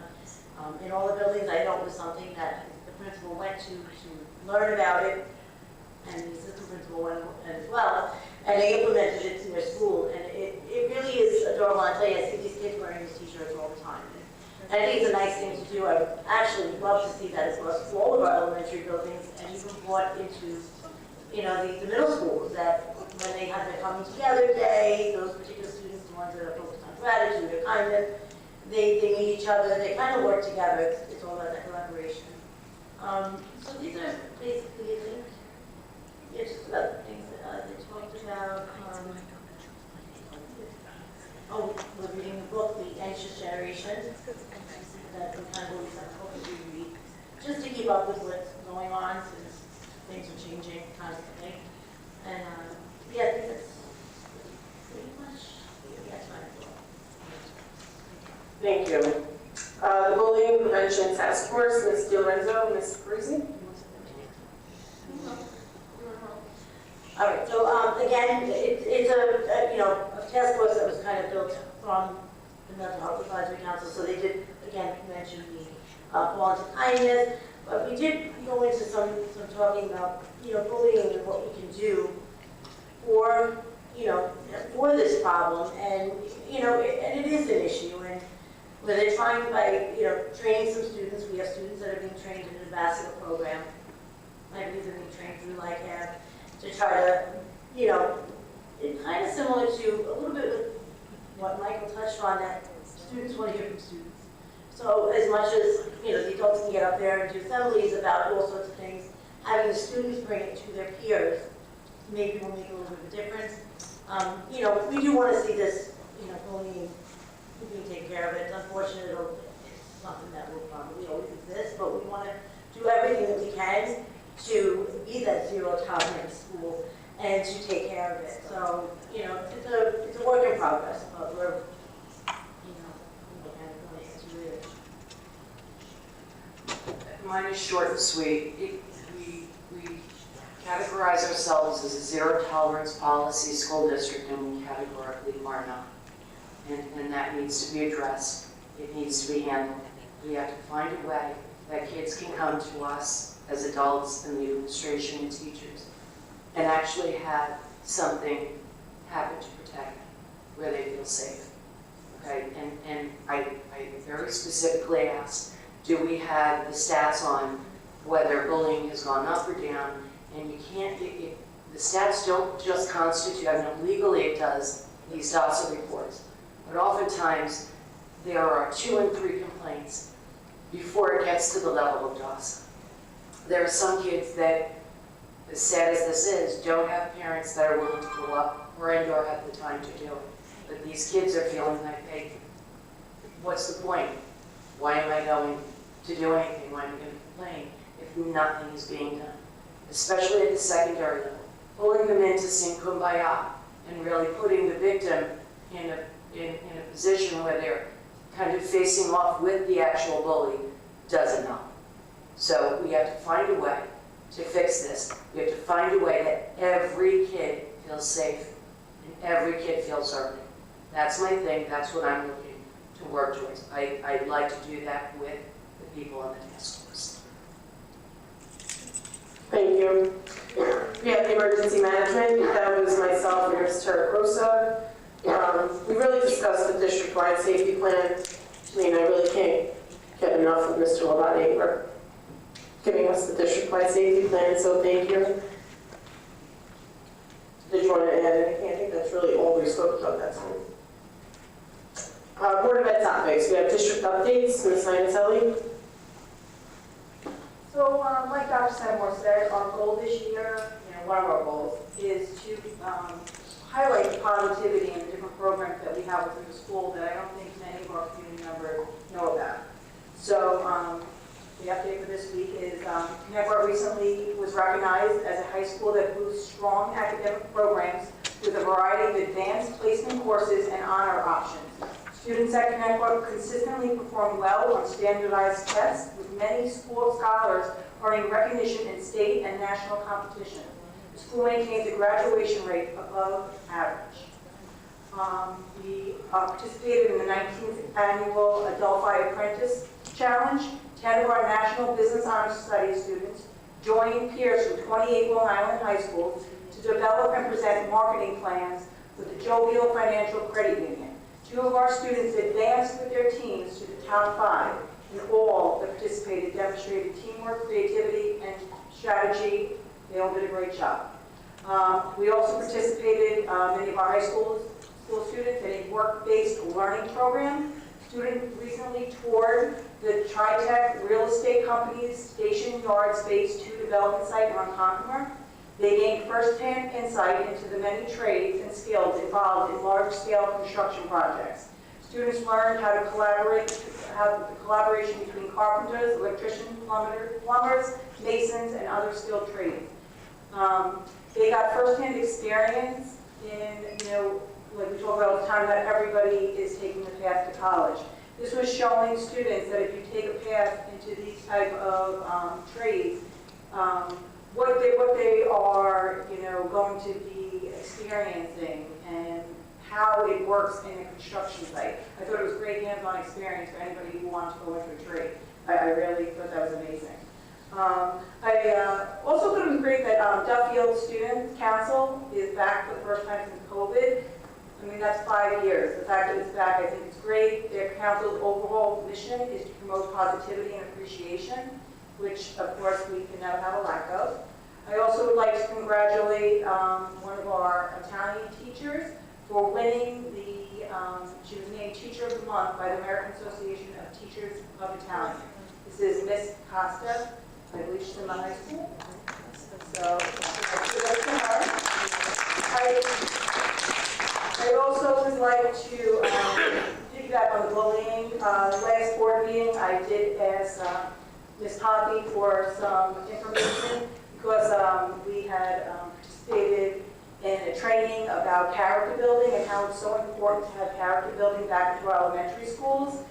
in all the buildings. I know it was something that the principal went to learn about it, and the assistant principal went as well, and they implemented it in their school, and it really is adorable. I tell you, I see these kids wearing these t-shirts all the time. And I think it's a nice thing to do. I would actually love to see that across all of our elementary buildings, and even brought into, the middle schools, that when they have their coming together day, those particular students, the ones that are focused on gratitude or kindness. They meet each other, they kind of work together. It's all about that collaboration. So these are basically, I think, yeah, just about the things that they talked about. We're reading the book, The Anxious Generation, that we kind of always have hopefully read, just to keep up with what's going on, since things are changing constantly. And yeah, I think that's pretty much, that's my book. Thank you. The Bullying Prevention Task Force, Ms. DiLorenzo, Ms. Parisi. All right, so again, it's a task force that was kind of built from the Mental Health Advisory Council, so they did, again, mention the volunteer kindness, but we did go into some talking about, bullying and what we can do for, for this problem, and, and it is an issue, and where they're trying by, training some students. We have students that are being trained in an ambassador program. I believe they're being trained through LICAD to try to, it's kind of similar to a little bit with what Michael touched on, that students want to hear from students. So as much as, the adults can get up there and do assemblies about all sorts of things, having the students bring it to their peers maybe will make a little bit of a difference. We do want to see this, bullying being taken care of. It's unfortunate, it's something that will probably always exist, but we want to do everything that we can to be that zero tolerance school and to take care of it. So, it's a work in progress, but we're, looking at it to really. Mine is short and sweet. We categorize ourselves as a zero tolerance policy school district, and we categorically are not. And that needs to be addressed. It needs to be handled. We have to find a way that kids can come to us as adults and the administration and teachers and actually have something happen to protect them where they feel safe. Okay, and I very specifically asked, do we have the stats on whether bullying has gone up or down? And you can't, the stats don't just constitute, I know legally it does, these DASA reports, but oftentimes there are 2 and 3 complaints before it gets to the level of DASA. There are some kids that, as sad as this is, don't have parents that are willing to go up or have the time to do it. But these kids are feeling like, hey, what's the point? Why am I going to do anything? Why am I going to complain if nothing is being done? Especially at the secondary level. Pulling them in to sing Kumbaya and really putting the victim in a position where they're kind of facing off with the actual bully doesn't help. So we have to find a way to fix this. We have to find a way that every kid feels safe and every kid feels heard. That's my thing. That's what I'm looking to work towards. I'd like to do that with the people on the task force. Thank you. We have the emergency management. That was myself and Ms. Terracosa. We really discussed the district-wide safety plan. I mean, I really can't get enough of Mr. Labate for giving us the district-wide safety plan, so thank you. Did you want to add anything? I think that's really all we spoke about that time. Board of Ed topics. We have district updates. Ms. Sinatelli. So, like Dr. Seymour said, our goal this year, one of our goals, is to highlight the positivity in the different programs that we have within the school that I don't think many of our community members know about. So, the update for this week is Connecticut recently was recognized as a high school that boosts strong academic programs with a variety of advanced placement courses and honor options. Students at Connecticut consistently perform well on standardized tests, with many school scholars earning recognition in state and national competition. The school maintains a graduation rate above average. We participated in the 19th annual Adelphi Apprentice Challenge. 10 of our National Business Honor Studies students joined peers from 28 Long Island high schools to develop and present marketing plans with the Jovial Financial Credit Union. 2 of our students advanced with their teams to the top 5, and all that participated demonstrated teamwork, creativity, and strategy. They all did a great job. We also participated, many of our high school school students in a work-based learning program. Students recently toured the TriTech Real Estate Company's Station Yards Phase 2 development site in Ronkonkoma. They gained first-hand insight into the many trades and skills involved in large-scale construction projects. Students learned how to collaborate, how the collaboration between carpenters, electricians, plumbers, masons, and other skilled trades. They got first-hand experience in, like we talk about all the time, that everybody is taking the path to college. This was showing students that if you take a path into these type of trades, what they are, going to be experiencing and how it works in a construction site. I thought it was a great hands-on experience for anybody who wants to go into a trade. I really thought that was amazing. I also thought it was great that Duffield Student Council is back for the first time since COVID. I mean, that's 5 years. The fact that it's back, I think it's great. Their council's overall mission is to promote positivity and appreciation, which, of course, we can never have a lack of. I also would like to congratulate one of our Italian teachers for winning the, she was named Teacher of the Month by the American Association of Teachers of Italian. This is Miss Costa. I believe she's in my high school. So, kudos to her. I also would like to piggyback on the bullying. Last board meeting, I did ask Ms. Poppy for some information because we had participated in a training about character building and how it's so important to have character building back into our elementary schools.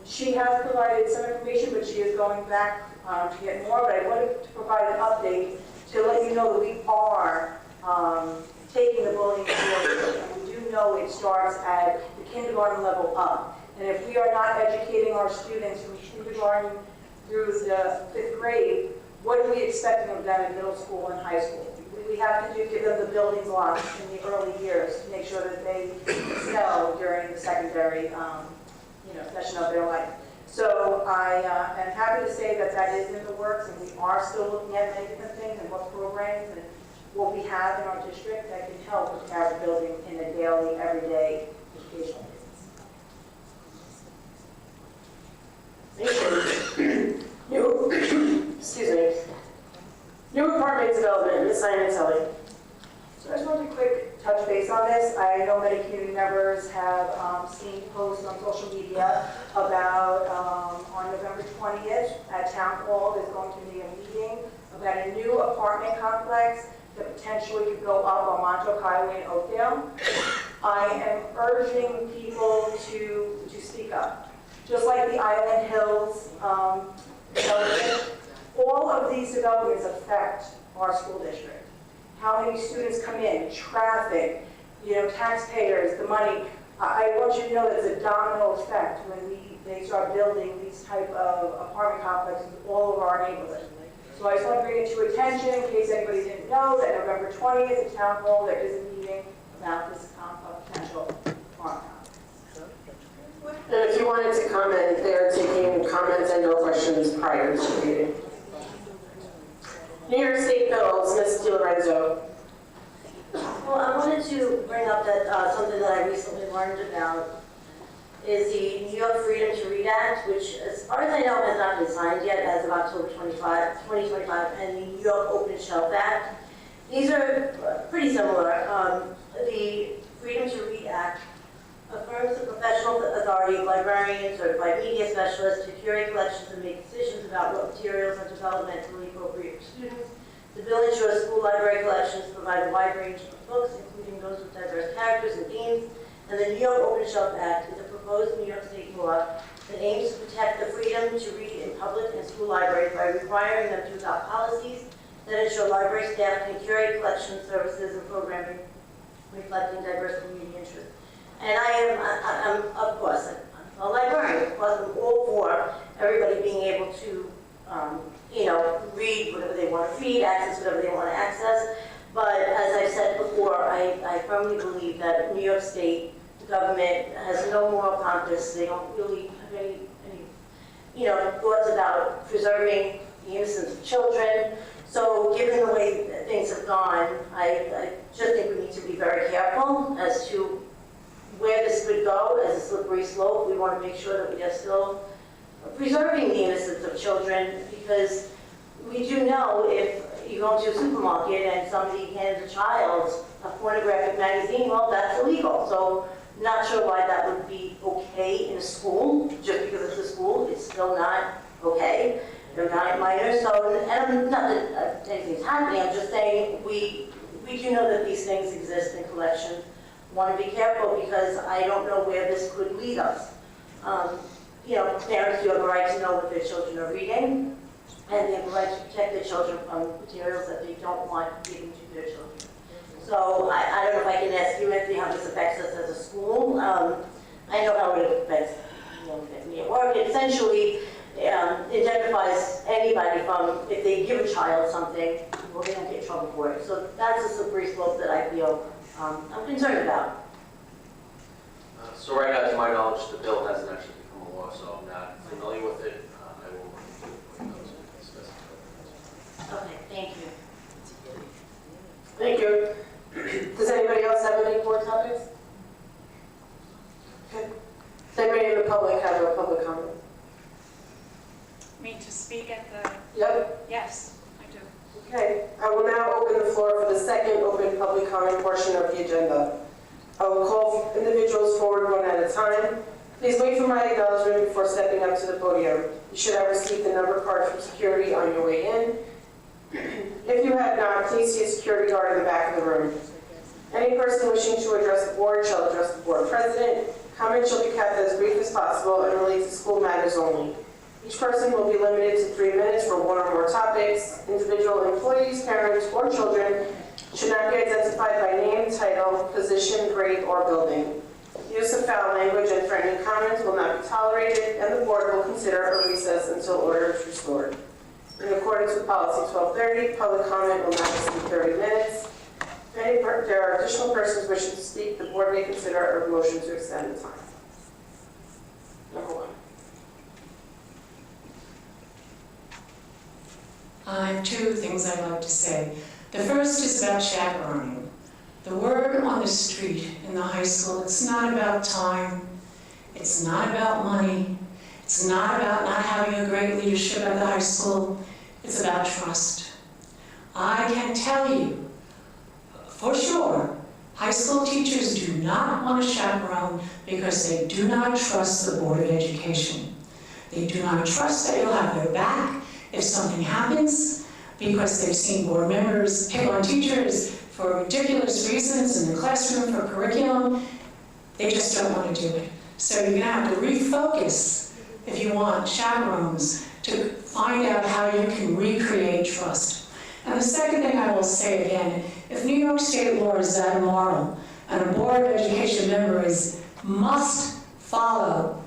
She has provided some information, but she is going back to get more, but I wanted to provide an update to let you know that we are taking the bullying seriously, and we do know it starts at the kindergarten level up. And if we are not educating our students from kindergarten through the 5th grade, what are we expecting of them in middle school and high school? We have to give them the building blocks in the early years to make sure that they excel during the secondary session of their life. So I am happy to say that that is in the works, and we are still looking at many different things and what programs and what we have in our district that can help with character building in a daily, everyday educational basis. Excuse me. New apartment development, Ms. Iannatelli. So I just want to quick touch base on this. I know many community members have seen posts on social media about on November 20th at Town Hall, there's going to be a meeting about a new apartment complex that potentially could go up on Montauk Highway in Oakdale. I am urging people to speak up. Just like the Island Hills development, all of these developments affect our school district. How many students come in, traffic, taxpayers, the money. I want you to know that it's a domino effect when they start building these type of apartment complexes in all of our neighborhoods. So I just want to bring it to attention in case anybody didn't know that November 20th at Town Hall there is a meeting about this potential farm complex. And if you wanted to comment, they're taking comments and no questions prior to the meeting. New York State bills, Ms. DiLorenzo. Well, I wanted to bring up that something that I recently learned about is the New York Freedom to Read Act, which, as far as I know, has not been signed yet as of October 2025, and the New York Open Shelf Act. These are pretty similar. The Freedom to Read Act affirms the professional authority of librarians, certified media specialists to curate collections and make decisions about what materials are developmentally appropriate for students. The bill ensures school library collections provide a wide range of books, including those with diverse characters and themes. And the New York Open Shelf Act is a proposed New York State law that aims to protect the freedom to read in public and school libraries by requiring them to adopt policies that ensure library staff can curate collection services and programming reflecting diverse community interests. And I'm of course, I'm a librarian. Of course, I'm all for everybody being able to, read whatever they want to read, access whatever they want to access. But as I've said before, I firmly believe that New York State government has no moral compass. They don't really have any thoughts about preserving the innocence of children. So given the way that things have gone, I just think we need to be very careful as to where this could go as a slippery slope. We want to make sure that we are still preserving the innocence of children, because we do know if you go to a supermarket and somebody hands a child a pornographic magazine, well, that's illegal. So not sure why that would be okay in a school. Just because it's a school, it's still not okay. They're not minors, so, and I'm not that anything's happening, I'm just saying we do know that these things exist in collections. Want to be careful because I don't know where this could lead us. You know, parents do have a right to know what their children are reading, and they have a right to protect their children from materials that they don't want given to their children. So I don't know if I can ask you, Anthony, how this affects us as a school. I know how it affects me at work. It essentially identifies anybody from, if they give a child something, well, they don't get in trouble for it. So that's a slippery slope that I feel I'm concerned about. So right now, to my knowledge, the bill hasn't actually become a law, so I'm not familiar with it. I will discuss it. Okay, thank you. Thank you. Does anybody else have any more topics? Okay. Does anybody in the public have a public comment? Me to speak at the... Yep. Yes, I do. Okay, I will now open the floor for the second open public comment portion of the agenda. I will call individuals forward one at a time. Please wait for my acknowledgement before stepping up to the podium. You should have received the number card from security on your way in. If you have not, please see a security guard in the back of the room. Any person wishing to address the board shall address the board president. Comments shall be kept as brief as possible and relate to school matters only. Each person will be limited to 3 minutes for one or more topics. Individual employees, parents, or children should not be identified by name, title, position, grade, or building. Use of foul language and threatening comments will not be tolerated, and the board will consider a recess until order is restored. In accordance with policy 1230, public comment will not exceed 30 minutes. If there are additional persons wishing to speak, the board may consider a motion to extend the time. Number 1. I have two things I'd like to say. The first is about chaperoning. The word on the street in the high school, it's not about time, it's not about money, it's not about not having a great leadership at the high school, it's about trust. I can tell you, for sure, high school teachers do not want to chaperone because they do not trust the Board of Education. They do not trust that you'll have their back if something happens, because they've seen board members pick on teachers for ridiculous reasons in the classroom for curriculum. They just don't want to do it. So you're going to have to refocus, if you want chaperones, to find out how you can recreate trust. And the second thing I will say again, if New York State law is that immoral, and a Board of Education member must follow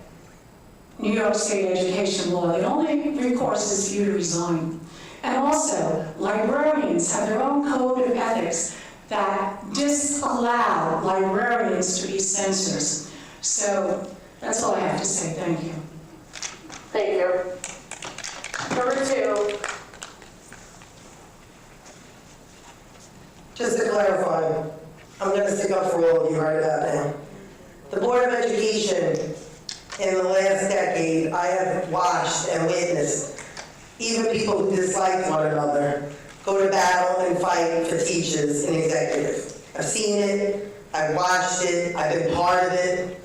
New York State education law, the only recourse is for you to resign. And also, librarians have their own code of ethics that disallow librarians to be censors. So that's all I have to say. Thank you. Thank you. Number 2. Just to clarify, I'm going to stick up for all of you right about now. The Board of Education, in the last decade, I have watched and witnessed even people who dislike one another go to battle and fight for teachers and executives. I've seen it, I've watched it, I've been part of it.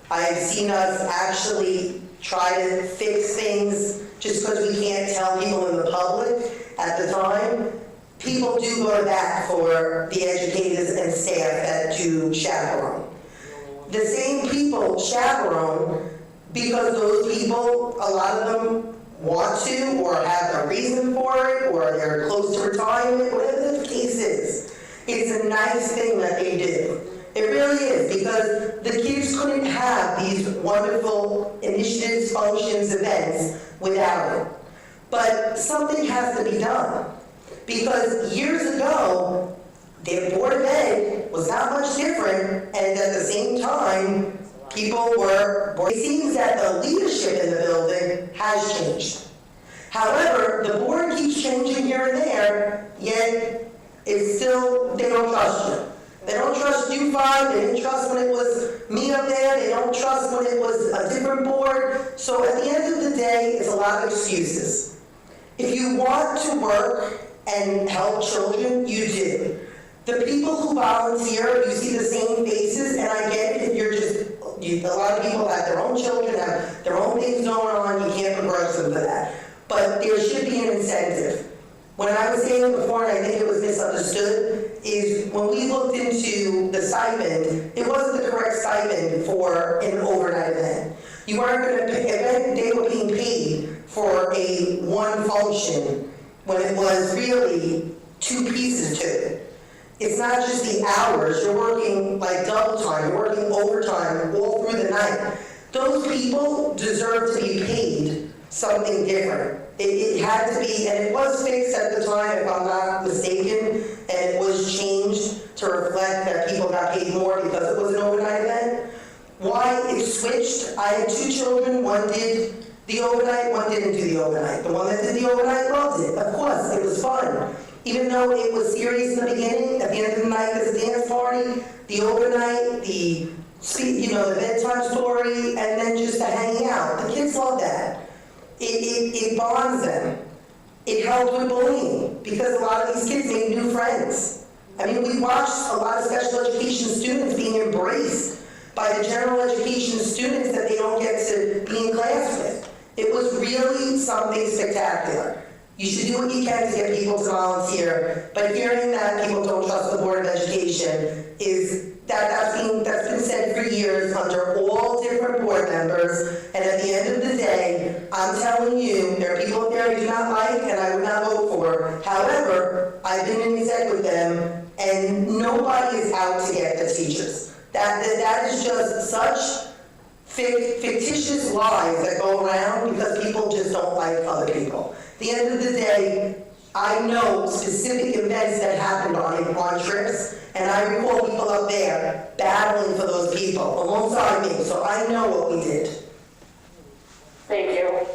I've seen us actually try to fix things just because we can't tell people in the public at the time. People do go to bat for the educators and staff that do chaperone. The same people chaperone because those people, a lot of them want to or have a reason for it or they're close to retirement, whatever the case is. It's a nice thing that they do. It really is, because the kids couldn't have these wonderful initiatives, functions, events without it. But something has to be done. Because years ago, their Board of Ed was not much different, and at the same time, people were, it seems that the leadership in the building has changed. However, the board keeps changing here and there, yet it's still, they don't trust you. They don't trust you five, they didn't trust when it was me up there, they don't trust when it was a different board. So at the end of the day, it's a lot of excuses. If you want to work and help children, you do. The people who volunteer, you see the same faces, and I get it if you're just, a lot of people have their own children, have their own things going on, you can't begrudge them for that. But there should be an incentive. When I was saying it before, and I think it was misunderstood, is when we looked into the stipend, it wasn't the correct stipend for an overnight event. You weren't going to pay, they were being paid for a one function when it was really two pieces to it. It's not just the hours, you're working like double time, you're working overtime all through the night. Those people deserve to be paid something different. It had to be, and it was fixed at the time, if I'm not mistaken, and it was changed to reflect that people got paid more because it was an overnight event. Why it switched, I had two children, one did the overnight, one didn't do the overnight. The one that did the overnight loved it, of course, it was fun. Even though it was serious in the beginning, at the end of the night there's a dance party, the overnight, the bedtime story, and then just the hanging out. The kids love that. It bonds them. It helped with bullying, because a lot of these kids made new friends. I mean, we watched a lot of special education students being embraced by the general education students that they don't get to be in class with. It was really something spectacular. You should do what you can to get people to volunteer, but hearing that people don't trust the Board of Education is that's been said for years under all different board members, and at the end of the day, I'm telling you, there are people up there I do not like and I would not vote for. However, I've been in exec with them, and nobody is out to get the teachers. That is just such fictitious lies that go around because people just don't like other people. At the end of the day, I know specific events that happened on trips, and I recall people up there battling for those people alongside me, so I know what we did. Thank you.